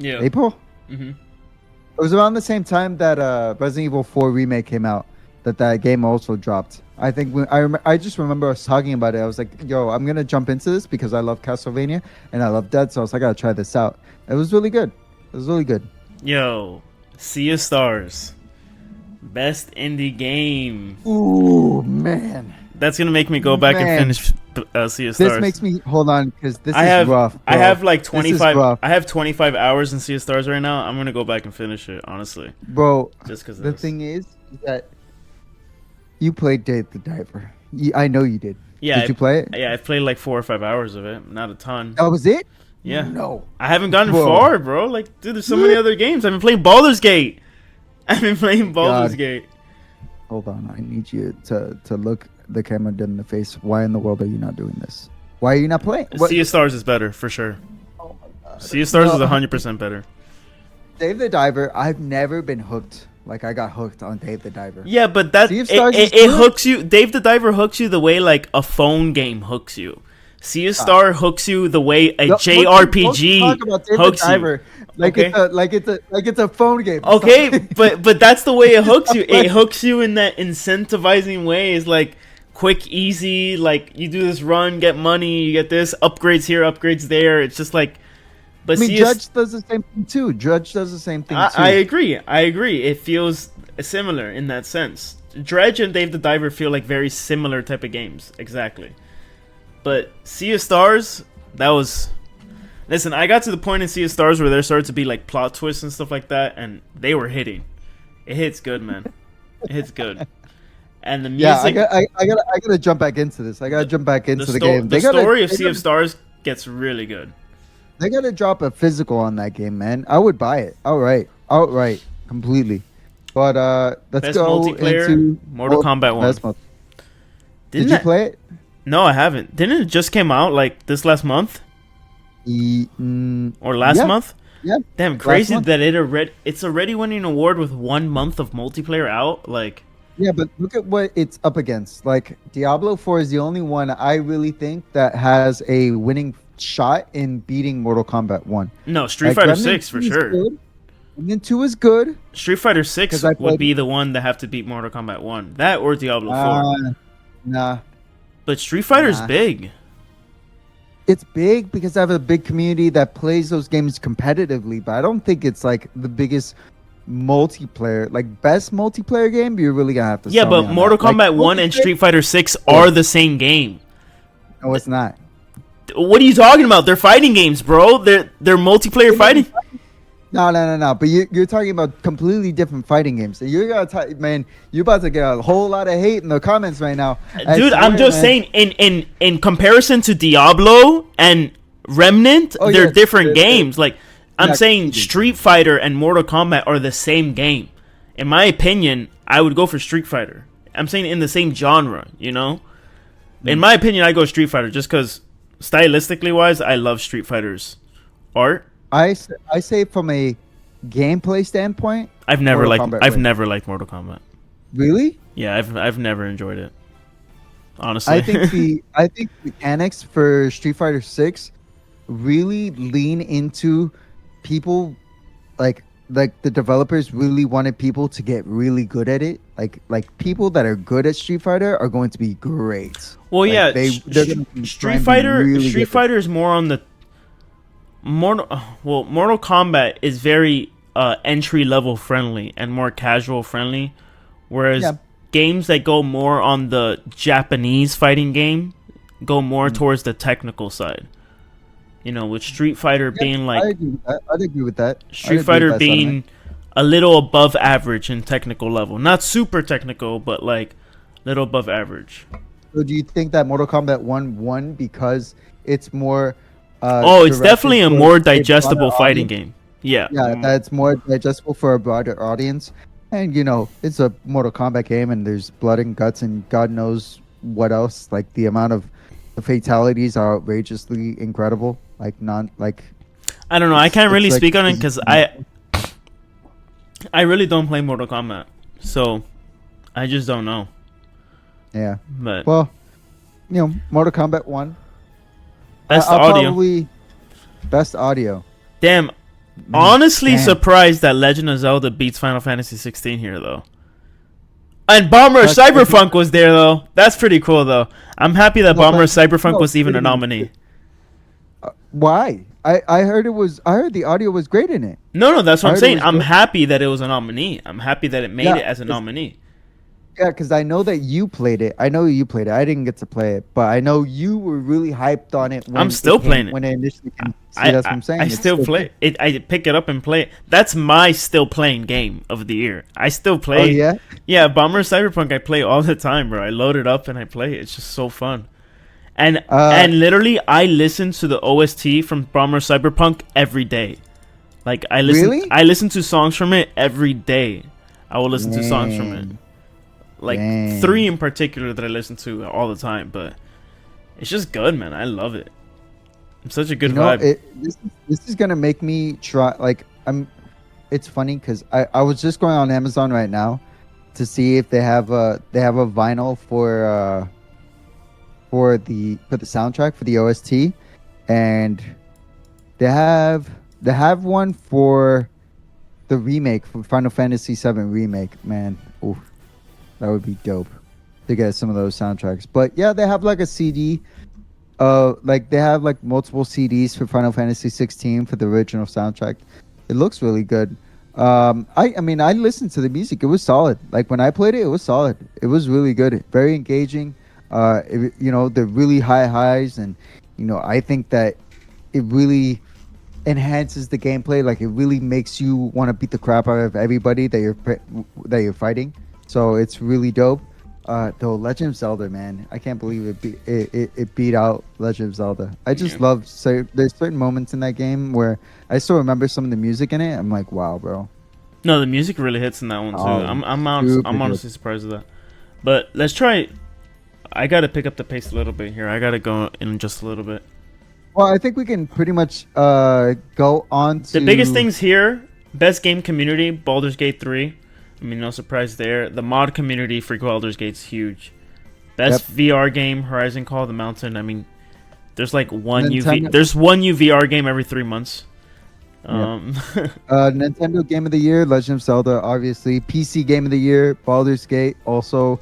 April. Mm-hmm. It was around the same time that Resident Evil 4 remake came out. That game also dropped. I think I just remember us talking about it. I was like, yo, I'm gonna jump into this because I love Castlevania and I love Dead Cells. I gotta try this out. It was really good. Yo, Sea of Stars. Best indie game. Ooh, man. That's going to make me go back and finish Sea of Stars. This makes me... Hold on, because this is rough, bro. I have like 25... I have 25 hours in Sea of Stars right now. I'm going to go back and finish it, honestly. Bro, just because the thing is that you played Dave the Diver. I know you did. Yeah. Did you play it? Yeah, I've played like 4 or 5 hours of it. Not a ton. That was it? Yeah. No. I haven't gotten far, bro. Like, dude, there's so many other games. I've been playing Baldur's Gate. Hold on, I need you to look the camera dead in the face. Why in the world are you not doing this? Why are you not playing? Sea of Stars is better, for sure. Oh my god. Sea of Stars is 100% better. Dave the Diver, I've never been hooked. Like, I got hooked on Dave the Diver. Yeah, but that it hooks you. Dave the Diver hooks you the way, like, a phone game hooks you. Sea of Star hooks you the way a JRPG hooks you. Like, okay. it's a phone game. Okay, but that's the way it hooks you. It hooks you in that incentivizing way. It's like quick, easy. Like, you do this run, get money, you get this upgrades here, upgrades there. It's just like. But I mean, Judge does the same thing too. I agree. It feels similar in that sense. Dredge and Dave the Diver feel like very similar type of games. Exactly. But Sea of Stars, that was... Listen, I got to the point in Sea of Stars where there started to be like plot twists and stuff like that, and they were hitting. It hits good, man. It hits good. And the music... Yeah, I gotta jump back into this. I gotta jump back into the game. The story of Sea of Stars gets really good. They gotta drop a physical on that game, man. I would buy it. Outright. Completely. But let's best go multiplayer, into... Mortal Kombat 1. Did you play it? No, I haven't. Didn't it just came out like this last month? Or last month? Yeah. Damn, crazy that it's already winning an award with 1 month of multiplayer out. Like. Yeah, but look at what it's up against. Like, Diablo 4 is the only one I really think that has a winning shot in beating Mortal Kombat 1. No, Street Fighter 6 for sure. Remnant 2 is good. Street Fighter 6 would be the one that have to beat Mortal Kombat 1. That or Diablo 4. Nah. But Street Fighter's big. It's big because I have a big community that plays those games competitively, but I don't think it's like the biggest multiplayer, like best multiplayer game. You're really gonna have to. Yeah, but Mortal Kombat 1 and Street Fighter 6 are the same game. No, it's not. What are you talking about? They're fighting games, bro. They're multiplayer fighting. No. But you're talking about completely different fighting games. So you're gonna man, you're about to get a whole lot of hate in the comments right now. Dude, I'm just saying, in comparison to Diablo and Remnant, they're different games. Like, I'm saying Street Fighter and Mortal Kombat are the same game. In my opinion, I would go for Street Fighter. I'm saying in the same genre, you know? In my opinion, I go Street Fighter just because stylistically wise, I love Street Fighter's art. I say from a gameplay standpoint, I've never liked Mortal Kombat. Really? Yeah, I've never enjoyed it. Honestly, I think mechanics for Street Fighter 6 really lean into people like the developers really wanted people to get really good at it. Like people that are good at Street Fighter are going to be great. Well, like yeah, Street Fighter is more on the Mortal Kombat is very entry level friendly and more casual friendly, whereas games that go more on the Japanese fighting game go more towards the technical side. You know, with Street Fighter being like... I'd agree with that. Street Fighter being a little above average in technical level. Not super technical, but like little above average. So do you think that Mortal Kombat 1 won because it's more... it's definitely a more digestible fighting game. Yeah. Yeah, that's more digestible for a broader audience. And, you know, it's a Mortal Kombat game and there's blood and guts and God knows what else. Like, the amount of the fatalities are outrageously incredible. I don't know. I can't really speak on it because I really don't play Mortal Kombat, so I just don't know. Yeah, but well, you know, Mortal Kombat 1. Best audio. Best audio. Damn. Honestly, surprised that Legend of Zelda beats Final Fantasy 16 here though. And Bomber Cyberpunk was there though. That's pretty cool though. I'm happy that Bomber Cyberpunk was even a nominee. Why? I heard the audio was great in it. No, that's what I'm saying. I'm happy that it was a nominee. I'm happy that it made it as a nominee. Yeah, because I know that you played it. I didn't get to play it, but I know you were really hyped on it. I'm still playing it. When it initially came. That's what I'm saying. I still play it. I pick it up and play it. That's my still playing game of the year. I still play. Oh, yeah? Yeah, Bomber Cyberpunk I play all the time, bro. I load it up and I play it. It's just so fun. And literally, I listen to the OST from Bomber Cyberpunk every day. Like, I listen to songs from it every day. I will listen to songs from it. Like, 3 in particular that I listen to all the time. But it's just good, man. I love it. It's such a good vibe. This is going to make me try. Like, it's funny because I was just going on Amazon right now to see if they have a vinyl for the soundtrack for the OST, and they have one for the remake for Final Fantasy VII remake. Man, oof, that would be dope to get some of those soundtracks. But yeah, they have like a CD. Like they have like multiple CDs for Final Fantasy 16 for the original soundtrack. It looks really good. I mean, I listened to the music. It was solid. Like when I played it, it was solid. It was really good. Very engaging. The really high highs, and I think that it really enhances the gameplay. Like it really makes you want to beat the crap out of everybody that you're fighting. So it's really dope. Though Legend of Zelda, man, I can't believe it beat out Legend of Zelda. I just love. So there's certain moments in that game where I still remember some of the music in it. I'm like, wow, bro. No, the music really hits in that one too. I'm honestly surprised at that. But let's try. I gotta pick up the pace a little bit here. I gotta go in just a little bit. Well, I think we can pretty much go on to the biggest things here. Best game community, Baldur's Gate 3. I mean, no surprise there. The mod community for Baldur's Gate's huge. Best VR game, Horizon Call of the Mountain. I mean, there's like one There's one new VR game every 3 months. Nintendo Game of the Year, Legend of Zelda, obviously. PC Game of the Year, Baldur's Gate, also,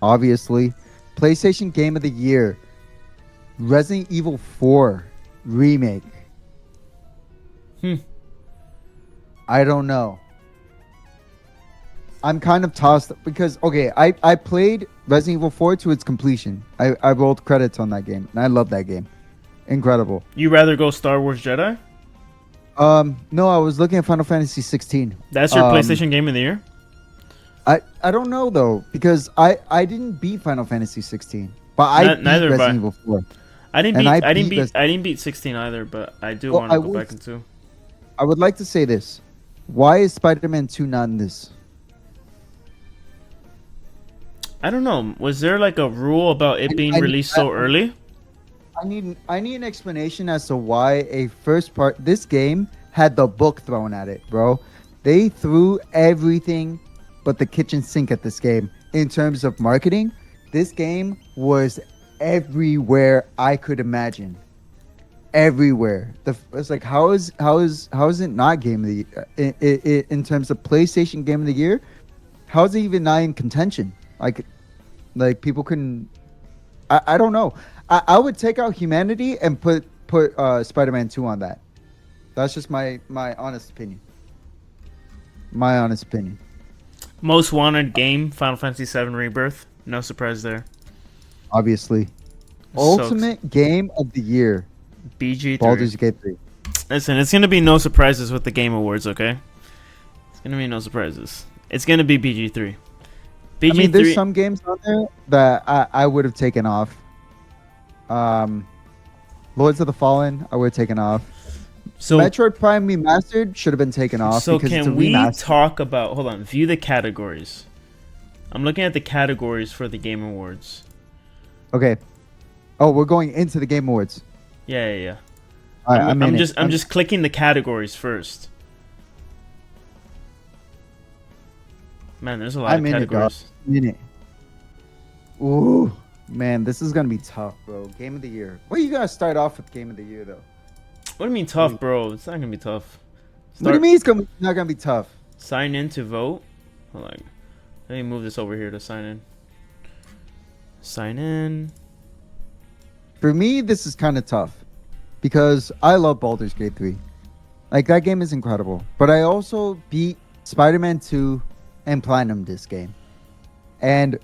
obviously. PlayStation Game of the Year, Resident Evil 4 Remake. I don't know. I'm kind of tossed because, okay, I played Resident Evil 4 to its completion. I rolled credits on that game, and I love that game. incredible. You rather go Star Wars Jedi? No, I was looking at Final Fantasy 16. That's your PlayStation Game of the Year? I don't know though, because I didn't beat Final Fantasy 16, but I beat Resident Evil 4. I didn't beat 16 either, but I do want to go back into. I would like to say this: why is Spider-Man 2 not in this? I don't know. Was there like a rule about it being released so early? I need an explanation as to why this game had the book thrown at it, bro. They threw everything but the kitchen sink at this game in terms of marketing. This game was everywhere I could imagine. Everywhere. It's like how is it not game of the year? In terms of PlayStation Game of the Year? How is it even not in contention? Like people couldn't. I don't know. I would take out Humanity and put Spider-Man 2 on that. That's just my honest opinion. My honest opinion. Most wanted game, Final Fantasy VII Rebirth. No surprise there. Obviously. Ultimate Game of the Year. BG3. Baldur's Gate 3. Listen, it's going to be no surprises with the Game Awards, okay? It's going to be no surprises. It's going to be BG3. I mean, there's some games on there that I would have taken off. Lords of the Fallen, I would have taken off. So Metroid Prime Remastered should have been taken off. So can we talk about? Hold on, view the categories. I'm looking at the categories for the Game Awards. Okay. Oh, we're going into the Game Awards. Yeah. All right, I'm just clicking the categories first. Man, there's a lot of categories. Ooh, man, this is gonna be tough, bro. Game of the Year. Well, you gotta start off with Game of the Year, though. What do you mean tough, bro? It's not gonna be tough. What do you mean it's not gonna be tough? Sign in to vote. Hold on. Let me move this over here to sign in. Sign in. For me, this is kind of tough because I love Baldur's Gate 3. Like, that game is incredible. But I also beat Spider-Man 2 and Platinum this game. And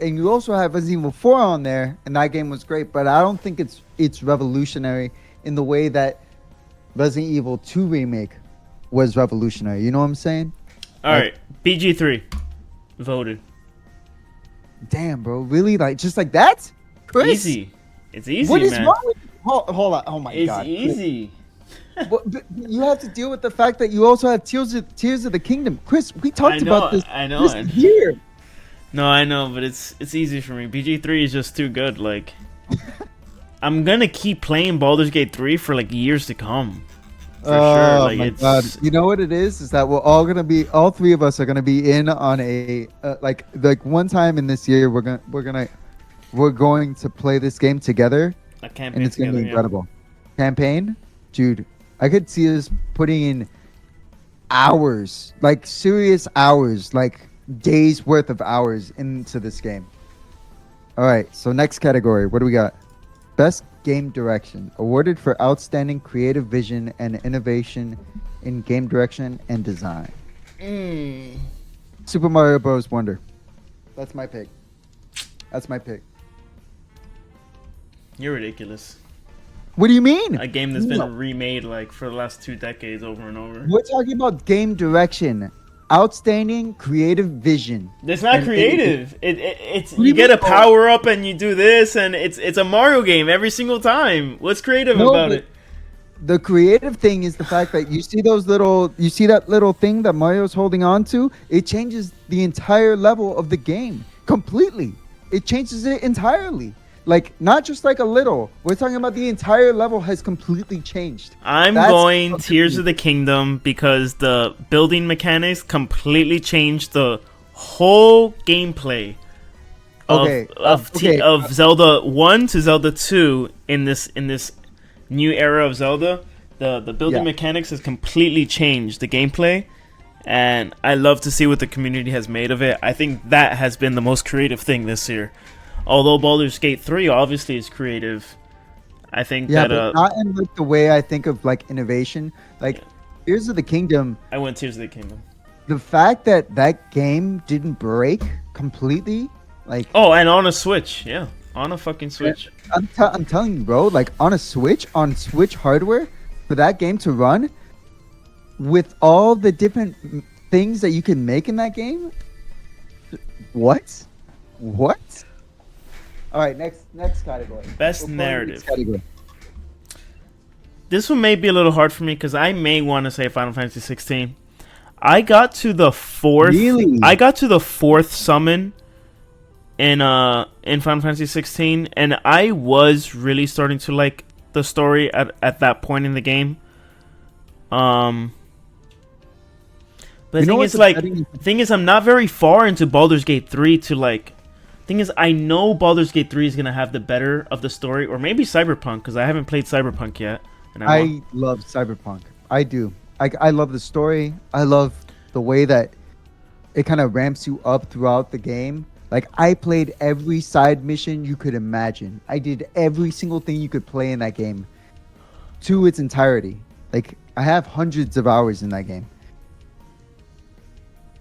you also have Resident Evil 4 on there, and that game was great, but I don't think it's revolutionary in the way that Resident Evil 2 remake was revolutionary. You know what I'm saying? All right, BG3 voted. Damn, bro, really? Like, just like that? Chris? Easy. It's easy, what is man. wrong with you? Hold on. Oh my god. It's easy. But you have to deal with the fact that you also have Tears of the Kingdom. Chris, we talked about this this year. No, I know, but it's easy for me. BG3 is just too good. Like, I'm gonna keep playing Baldur's Gate 3 for like years to come. For sure. Like, my god! You know what it is that all three of us are gonna be in on a like one time in this year we're going to play this game together. A campaign, and it's gonna be incredible. Yeah. Campaign, dude. I could see us putting in hours, like serious hours, like days worth of hours into this game. All right, so next category, what do we got? Best game direction, awarded for outstanding creative vision and innovation in game direction and design. Super Mario Bros. Wonder. That's my pick. You're ridiculous. What do you mean? A game that's been remade like for the last 2 decades over and over. We're talking about game direction. Outstanding creative vision. It's not creative. It's you get a power up and you do this, and it's a Mario game every single time. What's creative about it? The creative thing is the fact that you see that little thing that Mario's holding on to. It changes the entire level of the game completely. It changes it entirely. Like, not just like a little. We're talking about the entire level has completely changed. I'm going Tears of the Kingdom because the building mechanics completely changed the whole gameplay of Zelda 1 to Zelda 2 in this new era of Zelda. The building mechanics has completely changed the gameplay, and I love to see what the community has made of it. I think that has been the most creative thing this year. Although Baldur's Gate 3 obviously is creative, I think that but not in like the way I think of like innovation. Like Tears of the Kingdom. I went Tears of the Kingdom. The fact that game didn't break completely, like and on a Switch, yeah, On a fucking Switch. I'm telling you, bro. Like on Switch hardware, for that game to run, with all the different things that you can make in that game. What? All right, next category. Best narrative. This one may be a little hard for me because I may want to say Final Fantasy 16. I got to the fourth. Really? I got to the fourth summon in Final Fantasy 16, and I was really starting to like the story at that point in the game. But the thing is, I'm not very far into Baldur's Gate 3 to like. Thing is, I know Baldur's Gate 3 is gonna have the better of the story, or maybe Cyberpunk, because I haven't played Cyberpunk yet. And I love Cyberpunk. I do. I love the story. I love the way that it kind of ramps you up throughout the game. Like, I played every side mission you could imagine. I did every single thing you could play in that game to its entirety. Like, I have hundreds of hours in that game.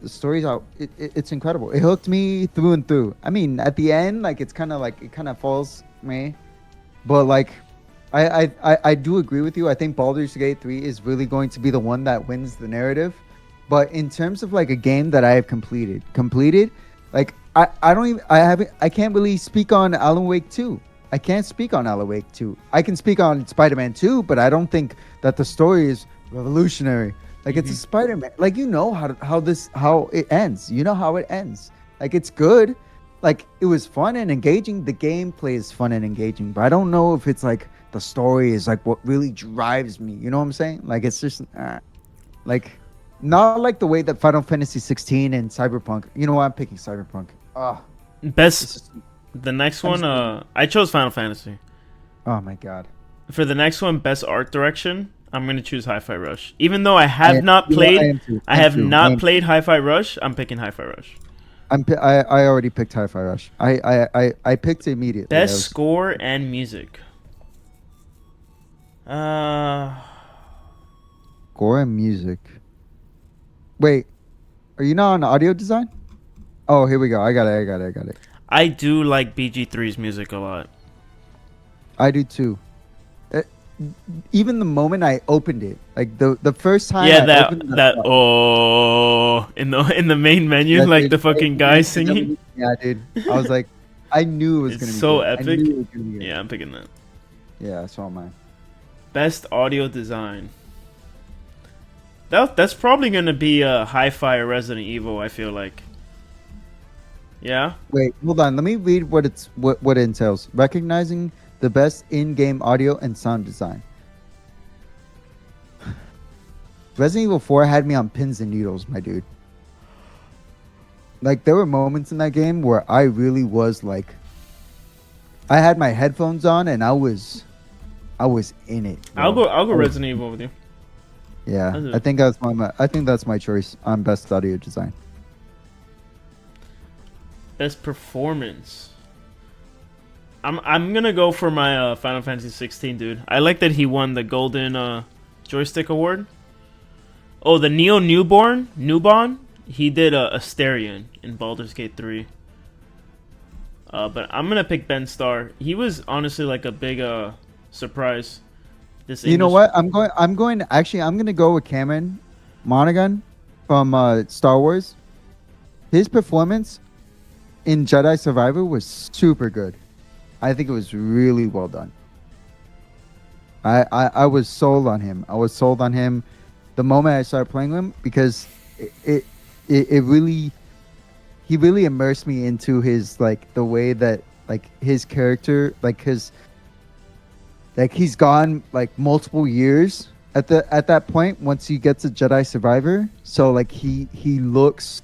The story's out. It's incredible. It hooked me through and through. I mean, at the end, like, it kind of falls me. But, like, I do agree with you. I think Baldur's Gate 3 is really going to be the one that wins the narrative. But in terms of like a game that I have completed, like I can't really speak on Alan Wake 2. I can't speak on Alan Wake 2. I can speak on Spider-Man 2, but I don't think that the story is revolutionary. Like it's a Spider-Man. Like you know how it ends. You know how it ends. Like it's good. Like it was fun and engaging. The gameplay is fun and engaging, but I don't know if it's like the story is like what really drives me. You know what I'm saying? Like it's just like not like the way that Final Fantasy 16 and Cyberpunk. You know what? I'm picking Cyberpunk. The next one, I chose Final Fantasy. Oh my god. For the next one, best art direction, I'm gonna choose Hi-Fi Rush. Even though I have not played Hi-Fi Rush, I'm picking Hi-Fi Rush. I already picked Hi-Fi Rush. I picked it immediately. Best score and music. Score and music. Wait, are you not on audio design? Oh, here we go. I got it. I do like BG3's music a lot. I do too. Even the moment I opened it, like the first time. Yeah, in the main menu, yeah, like dude, the fucking guy singing. Yeah, dude. I was like, I knew it was gonna be so good. epic. I knew it was gonna be good. Yeah, I'm picking that. Yeah, I saw mine. Best audio design. That's probably gonna be a Hi-Fi or Resident Evil. I feel like. Yeah. Wait, hold on. Let me read what it entails. Recognizing the best in-game audio and sound design. Resident Evil 4 had me on pins and needles, my dude. Like there were moments in that game where I really was like, I had my headphones on and I was in it. Bro. I'll go Resident Evil with you. Yeah, I think that's my choice on best audio design. Best performance. I'm gonna go for my Final Fantasy 16, dude. I like that he won the Golden Joystick Award. Oh, the Neo Newborn. He did Asterion in Baldur's Gate 3. But I'm gonna pick Ben Starr. He was honestly like a big surprise. You know what? I'm gonna go with Cameron Monaghan from Star Wars. His performance in Jedi Survivor was super good. I think it was really well done. I was sold on him. The moment I started playing him because he really immersed me into his like the way that like his character he's gone like multiple years at that point once he gets a Jedi Survivor. So like he looks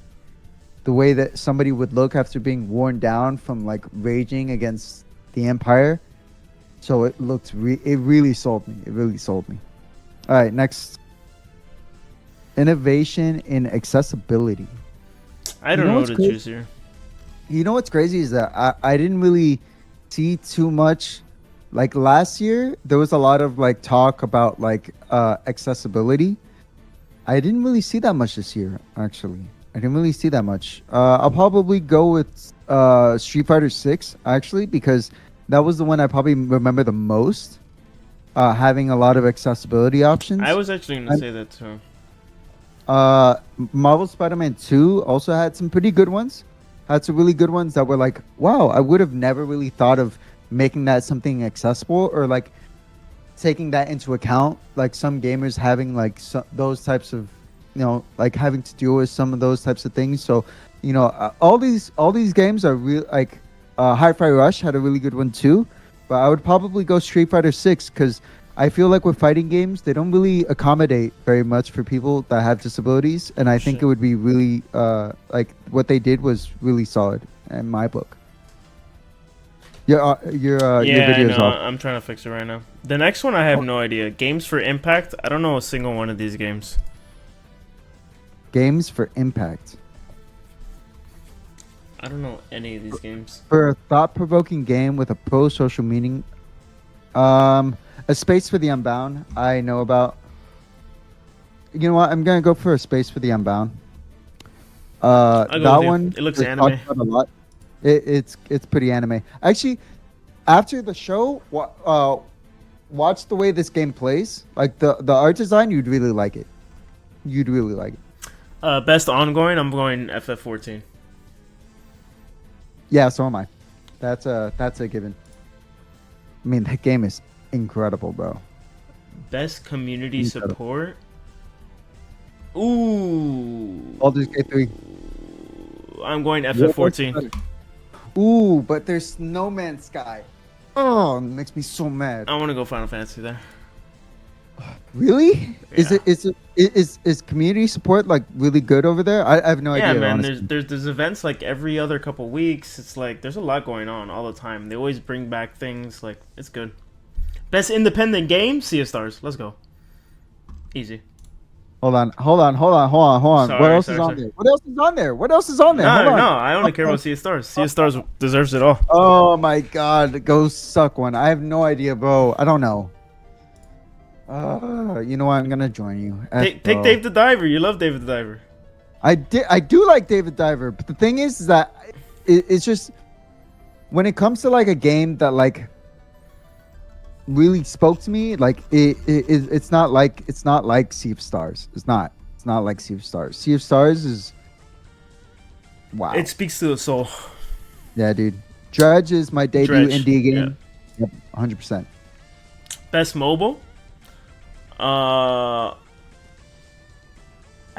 the way that somebody would look after being worn down from like raging against the Empire. So it looked it really sold me. All right, next. Innovation in accessibility. I don't know what to choose here. You know what's crazy is that I didn't really see too much. Like last year, there was a lot of like talk about like accessibility. I didn't really see that much this year, actually. I didn't really see that much. I'll probably go with Street Fighter 6 actually, because that was the one I probably remember the most. Having a lot of accessibility options. I was actually going to say that too. Marvel Spider-Man 2 also had some pretty good ones. Had some really good ones that were like, wow, I would have never really thought of making that something accessible, or like taking that into account. Like some gamers having like those types of, like having to deal with some of those types of things. So, all these games are real. Like Hi-Fi Rush had a really good one too, but I would probably go Street Fighter 6 because I feel like with fighting games, they don't really accommodate very much for people that have disabilities, and I think it would be really like what they did was really solid in my book. Your video is off. I'm trying to fix it right now. The next one I have no idea. Games for Impact. I don't know a single one of these games. Games for Impact. I don't know any of these games. For a thought-provoking game with a pro-social meaning, A Space for the Unbound, I know about. You know what? I'm gonna go for A Space for the Unbound. That one. It looks anime. A lot. It's pretty anime. Actually, after the show, watch the way this game plays. Like the art design, you'd really like it. You'd really like it. Best ongoing, I'm going FF14. Yeah, so am I. That's a given. I mean, that game is incredible, bro. Best community support. Ooh. Baldur's Gate 3. I'm going FF14. Ooh, but there's No Man's Sky. Oh, it makes me so mad. I want to go Final Fantasy there. Really? Yeah. Is community support like really good over there? I have no idea. Yeah, man. Honestly. There's events like every other couple weeks. It's like there's a lot going on all the time. They always bring back things. Like it's good. Best independent game, Sea of Stars. Let's go. Easy. Hold on. Sorry, what else is on there? What else is on there? No, I only care about Sea of Stars. Sea of Stars deserves it all. Oh my god, go suck one. I have no idea, bro. I don't know. You know what? I'm gonna join you. Take Dave the Diver. You love Dave the Diver. I do like David Diver, but the thing is that it's just when it comes to like a game that like really spoke to me, like it's not like Sea of Stars. It's not like Sea of Stars. Sea of Stars is wow. It speaks to the soul. Yeah, dude. Dredge is my debut indie game. Yeah. Yep, 100%. Best mobile. I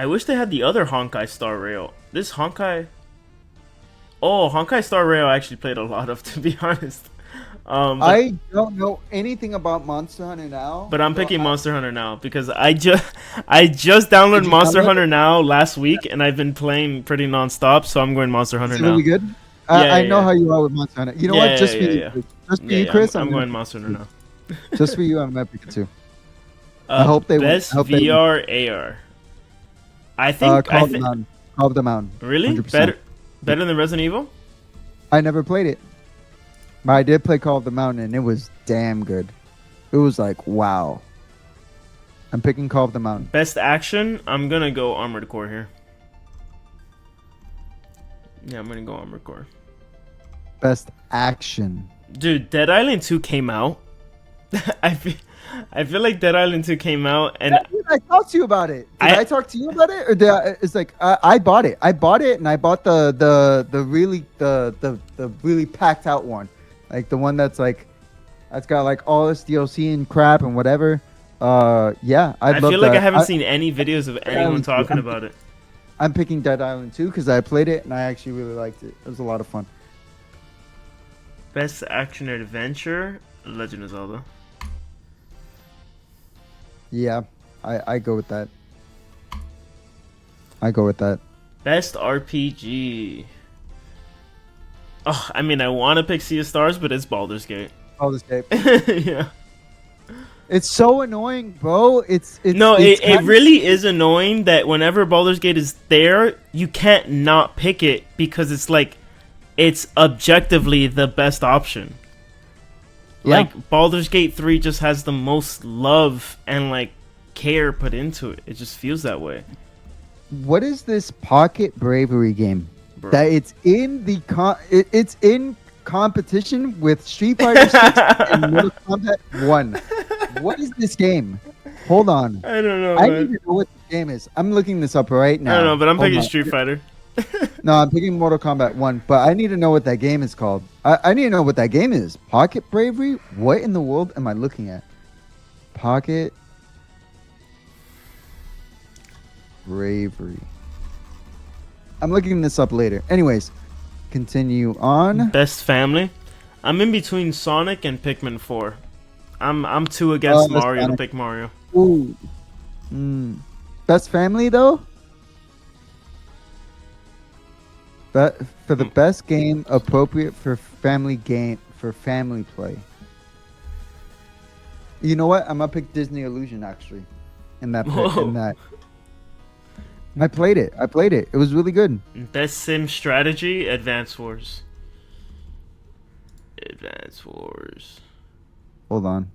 wish they had the other Honkai Star Rail. This Honkai Star Rail I actually played a lot of, to be honest. I don't know anything about Monster Hunter now. But I'm picking Monster Hunter now because I just downloaded Monster Hunter now last week, and I've been playing pretty nonstop, so I'm going Monster Hunter now. Really good? I know how you are with Monster Hunter. You know what? Just for you, Chris. I'm going Monster Hunter now. Just for you, I'm gonna pick it too. I hope they best VR AR. I think Call of the Mountain. Really? 100%. Better than Resident Evil? I never played it, but I did play Call of the Mountain, and it was damn good. It was like wow. I'm picking Call of the Mountain. Best action. I'm gonna go Armored Core here. Yeah, I'm gonna go Armored Core. Best action. Dude, Dead Island 2 came out. I feel like Dead Island 2 came out, and I talked to you about it. Did I talk to you about it, or it's like I bought it. I bought it, and I bought the really packed out one, like the one that's got like all this DLC and crap and whatever. Yeah, I feel like I haven't seen any videos of anyone talking about it. I'm picking Dead Island 2 because I played it and I actually really liked it. It was a lot of fun. Best action adventure, Legend of Zelda. Yeah, I go with that. Best RPG. Oh, I mean, I want to pick Sea of Stars, but it's Baldur's Gate. Baldur's Gate. Yeah. It's so annoying, bro. It really is annoying that whenever Baldur's Gate is there, you can't not pick it because it's like, it's objectively the best option. Yeah. Like, Baldur's Gate 3 just has the most love and, like, care put into it. It just feels that way. What is this Pocket Bravery game? Bro. That it's in the it's in competition with Street Fighter 6 and Mortal Kombat 1. What is this game? Hold on. I don't know. I need to know what the game is. I'm looking this up right now. I don't know, but I'm picking Street Fighter. No, I'm picking Mortal Kombat 1, but I need to know what that game is called. I need to know what that game is. Pocket Bravery? What in the world am I looking at? Pocket Bravery. I'm looking this up later. Anyways, continue on. Best family. I'm in between Sonic and Pikmin 4. I'm 2 against Mario to pick Mario. Ooh. Best family though? But for the best game appropriate for family play. You know what? I'm gonna pick Disney Illusion actually. In that. I played it. It was really good. Best sim strategy, Advance Wars. Hold on.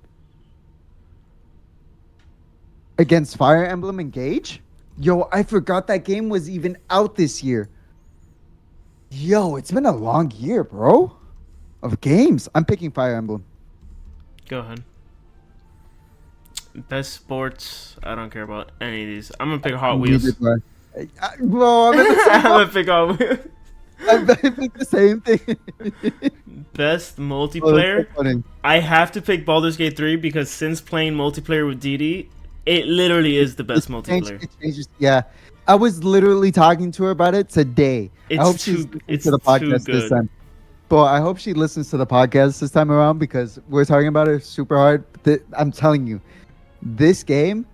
Against Fire Emblem Engage? Yo, I forgot that game was even out this year. Yo, it's been a long year, bro. Of games. I'm picking Fire Emblem. Go ahead. Best sports. I don't care about any of these. I'm gonna pick Hot Wheels. Bro, I'm gonna pick Hot Wheels. I pick the same thing. Best multiplayer. So I have to pick Baldur's Gate 3 because since playing multiplayer with DD, it literally is the best multiplayer. It changes. Yeah, I was literally talking to her about it today. I hope she's listening to the podcast this time. But I hope she listens to the podcast this time around because we're talking about it super hard. I'm telling you, this game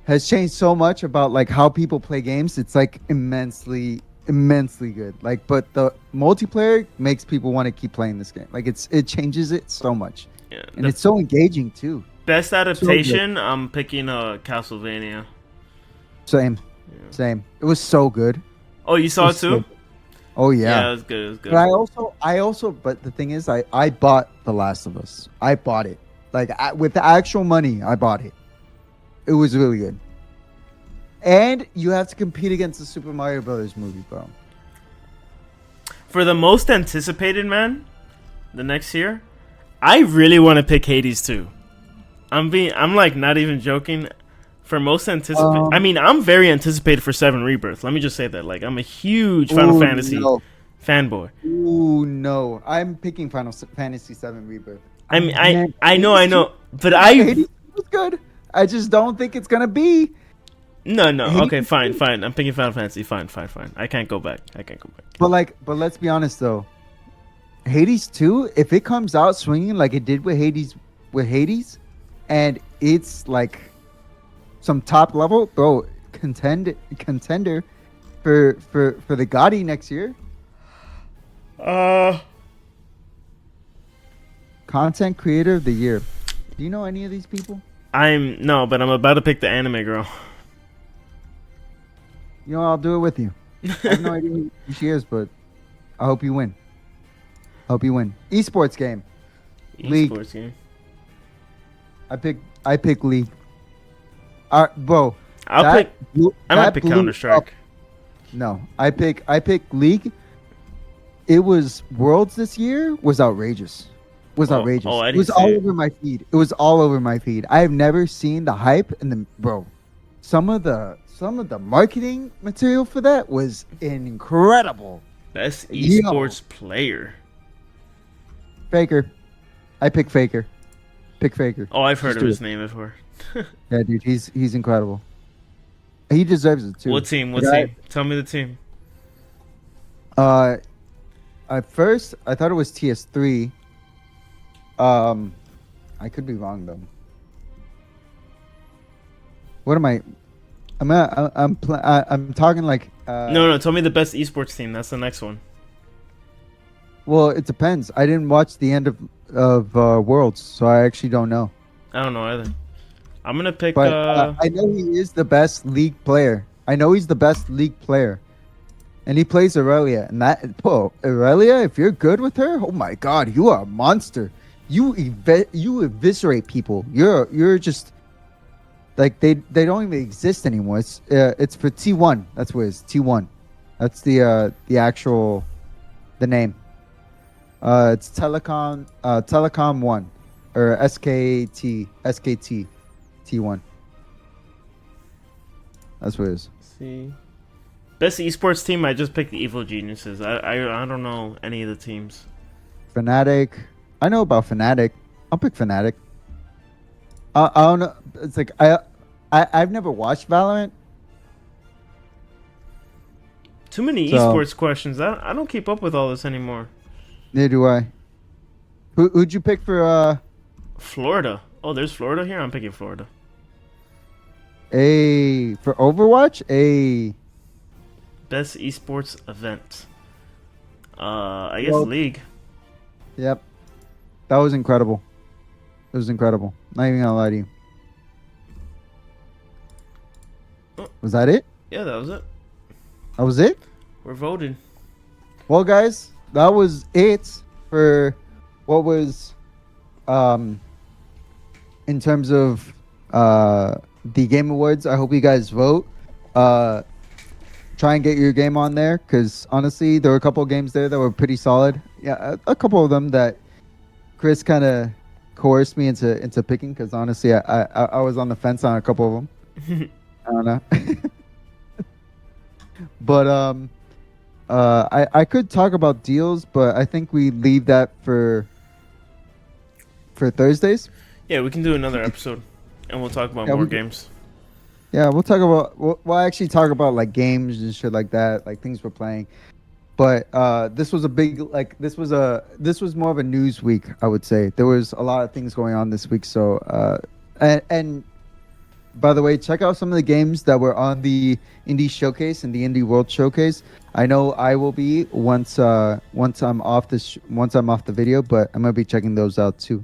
has changed so much about like how people play games. It's like immensely good. Like, but the multiplayer makes people want to keep playing this game. Like, it changes it so much. Yeah, and it's so engaging too. Best adaptation, I'm picking Castlevania. Same. It was so good. Oh, you saw it too? Oh yeah. Yeah, it was good. But I also, but the thing is, I bought The Last of Us. I bought it, like with the actual money. I bought it. It was really good. And you have to compete against the Super Mario Brothers movie, bro. For the most anticipated, man, the next year, I really want to pick Hades 2. I'm like not even joking. For most anticipated, I mean, I'm very anticipated for 7 Rebirth. Let me just say that. Like, I'm a huge Final Fantasy fanboy. Ooh, no. I'm picking Final Fantasy 7 Rebirth. I mean, I know. But Hades was good. I just don't think it's going to be. No. Okay, fine. I'm picking Final Fantasy. Fine. I can't go back. But let's be honest, though. Hades 2, if it comes out swinging like it did with Hades, and it's like some top level, bro, contender for the Gotti next year. Content creator of the year. Do you know any of these people? But I'm about to pick the anime girl. You know, I'll do it with you. I have no idea who she is, but I hope you win. Esports game. League. Game. I pick League. Bro. I'm gonna pick Counter Strike. No, I pick League. It was Worlds this year. Was outrageous. Outrageous. It was all over my feed. I have never seen the hype and the bro. Some of the marketing material for that was incredible. Best esports player. Faker. I pick Faker. Oh, I've heard of his name before. Yeah, dude, he's incredible. He deserves it too. What team? Tell me the team. At first I thought it was TS3. I could be wrong though. What am I? I'm talking like. No. Tell me the best esports team. That's the next one. Well, it depends. I didn't watch the end of Worlds, so I actually don't know. I don't know either. I'm gonna pick. But I know he is the best league player. And he plays Aurelia, and Aurelia, if you're good with her, oh my God, you are a monster. You eviscerate people. You're just like they don't even exist anymore. It's for T1. That's what it is. T1. That's the actual the name. It's Telecom 1 or SKT T1. That's what it is. See, best esports team. I just picked the Evil Geniuses. I don't know any of the teams. Fnatic. I know about Fnatic. I'll pick Fnatic. I don't know. It's like I've never watched Valorant. Too many esports questions. I don't keep up with all this anymore. Neither do I. Who'd you pick for Florida? Oh, there's Florida here. I'm picking Florida. For Overwatch? Best esports event. I guess League. Yep. That was incredible. It was incredible. Not even gonna lie to you. Oh. Was that it? Yeah, that was it. That was it? We're voting. Well, guys, that was it for what was in terms of the Game Awards. I hope you guys vote. Try and get your game on there, because honestly, there were a couple of games there that were pretty solid. Yeah, a couple of them that Chris kind of coerced me into picking, because honestly, I was on the fence on a couple of them. I don't know. But I could talk about deals, but I think we leave that for Thursdays. Yeah, we can do another episode, and we'll talk about more games. Yeah, we'll talk about we'll actually talk about like games and shit like that, like things we're playing. But this was a big this was more of a news week, I would say. There was a lot of things going on this week. So and by the way, check out some of the games that were on the Indie Showcase and the Indie World Showcase. I know I will be once I'm off the video, but I'm gonna be checking those out too.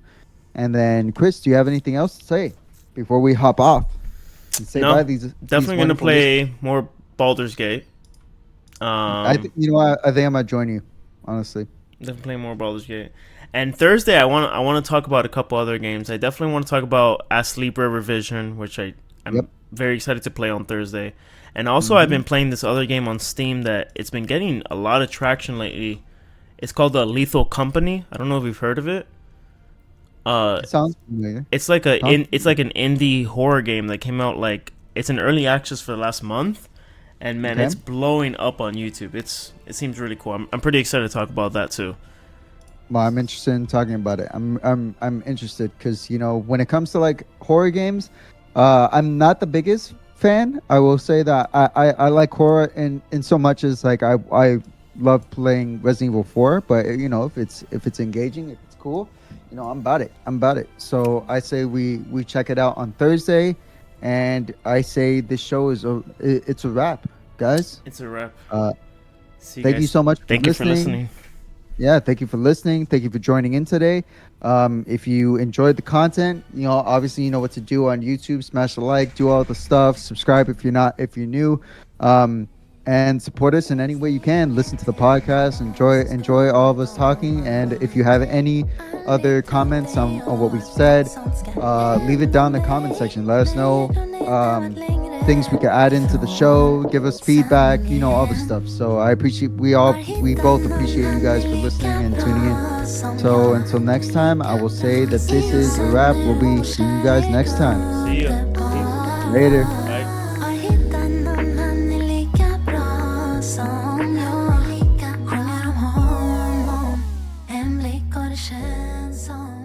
And then, Chris, do you have anything else to say before we hop off? And say bye definitely gonna play more Baldur's Gate. I think I think I might join you, honestly. Definitely play more Baldur's Gate. And Thursday, I want to talk about a couple other games. I definitely want to talk about Asleep Revision, which I'm very excited to play on Thursday. And also, I've been playing this other game on Steam that it's been getting a lot of traction lately. It's called The Lethal Company. I don't know if you've heard of it. It sounds familiar. It's like it's like an indie horror game that came out it's an early access for the last month, and man, it's blowing up on YouTube. It seems really cool. I'm pretty excited to talk about that too. Well, I'm interested in talking about it. I'm interested because when it comes to like horror games, I'm not the biggest fan. I will say that I like horror in so much as like I love playing Resident Evil 4, but if it's engaging, if it's cool, I'm about it. So I say we check it out on Thursday, and I say this show it's a wrap, guys. It's a wrap. Thank you so much for listening. Yeah, thank you for listening. Thank you for joining in today. If you enjoyed the content, obviously you know what to do on YouTube. Smash the like, do all the stuff. Subscribe if you're new, and support us in any way you can. Listen to the podcast. Enjoy all of us talking. And if you have any other comments on what we said, leave it down in the comment section. Let us know things we can add into the show. Give us feedback. All the stuff. So we both appreciate you guys for listening and tuning in. So until next time, I will say that this is a wrap. We'll be seeing you guys next time. See ya. Later. Bye. En blick och det känns som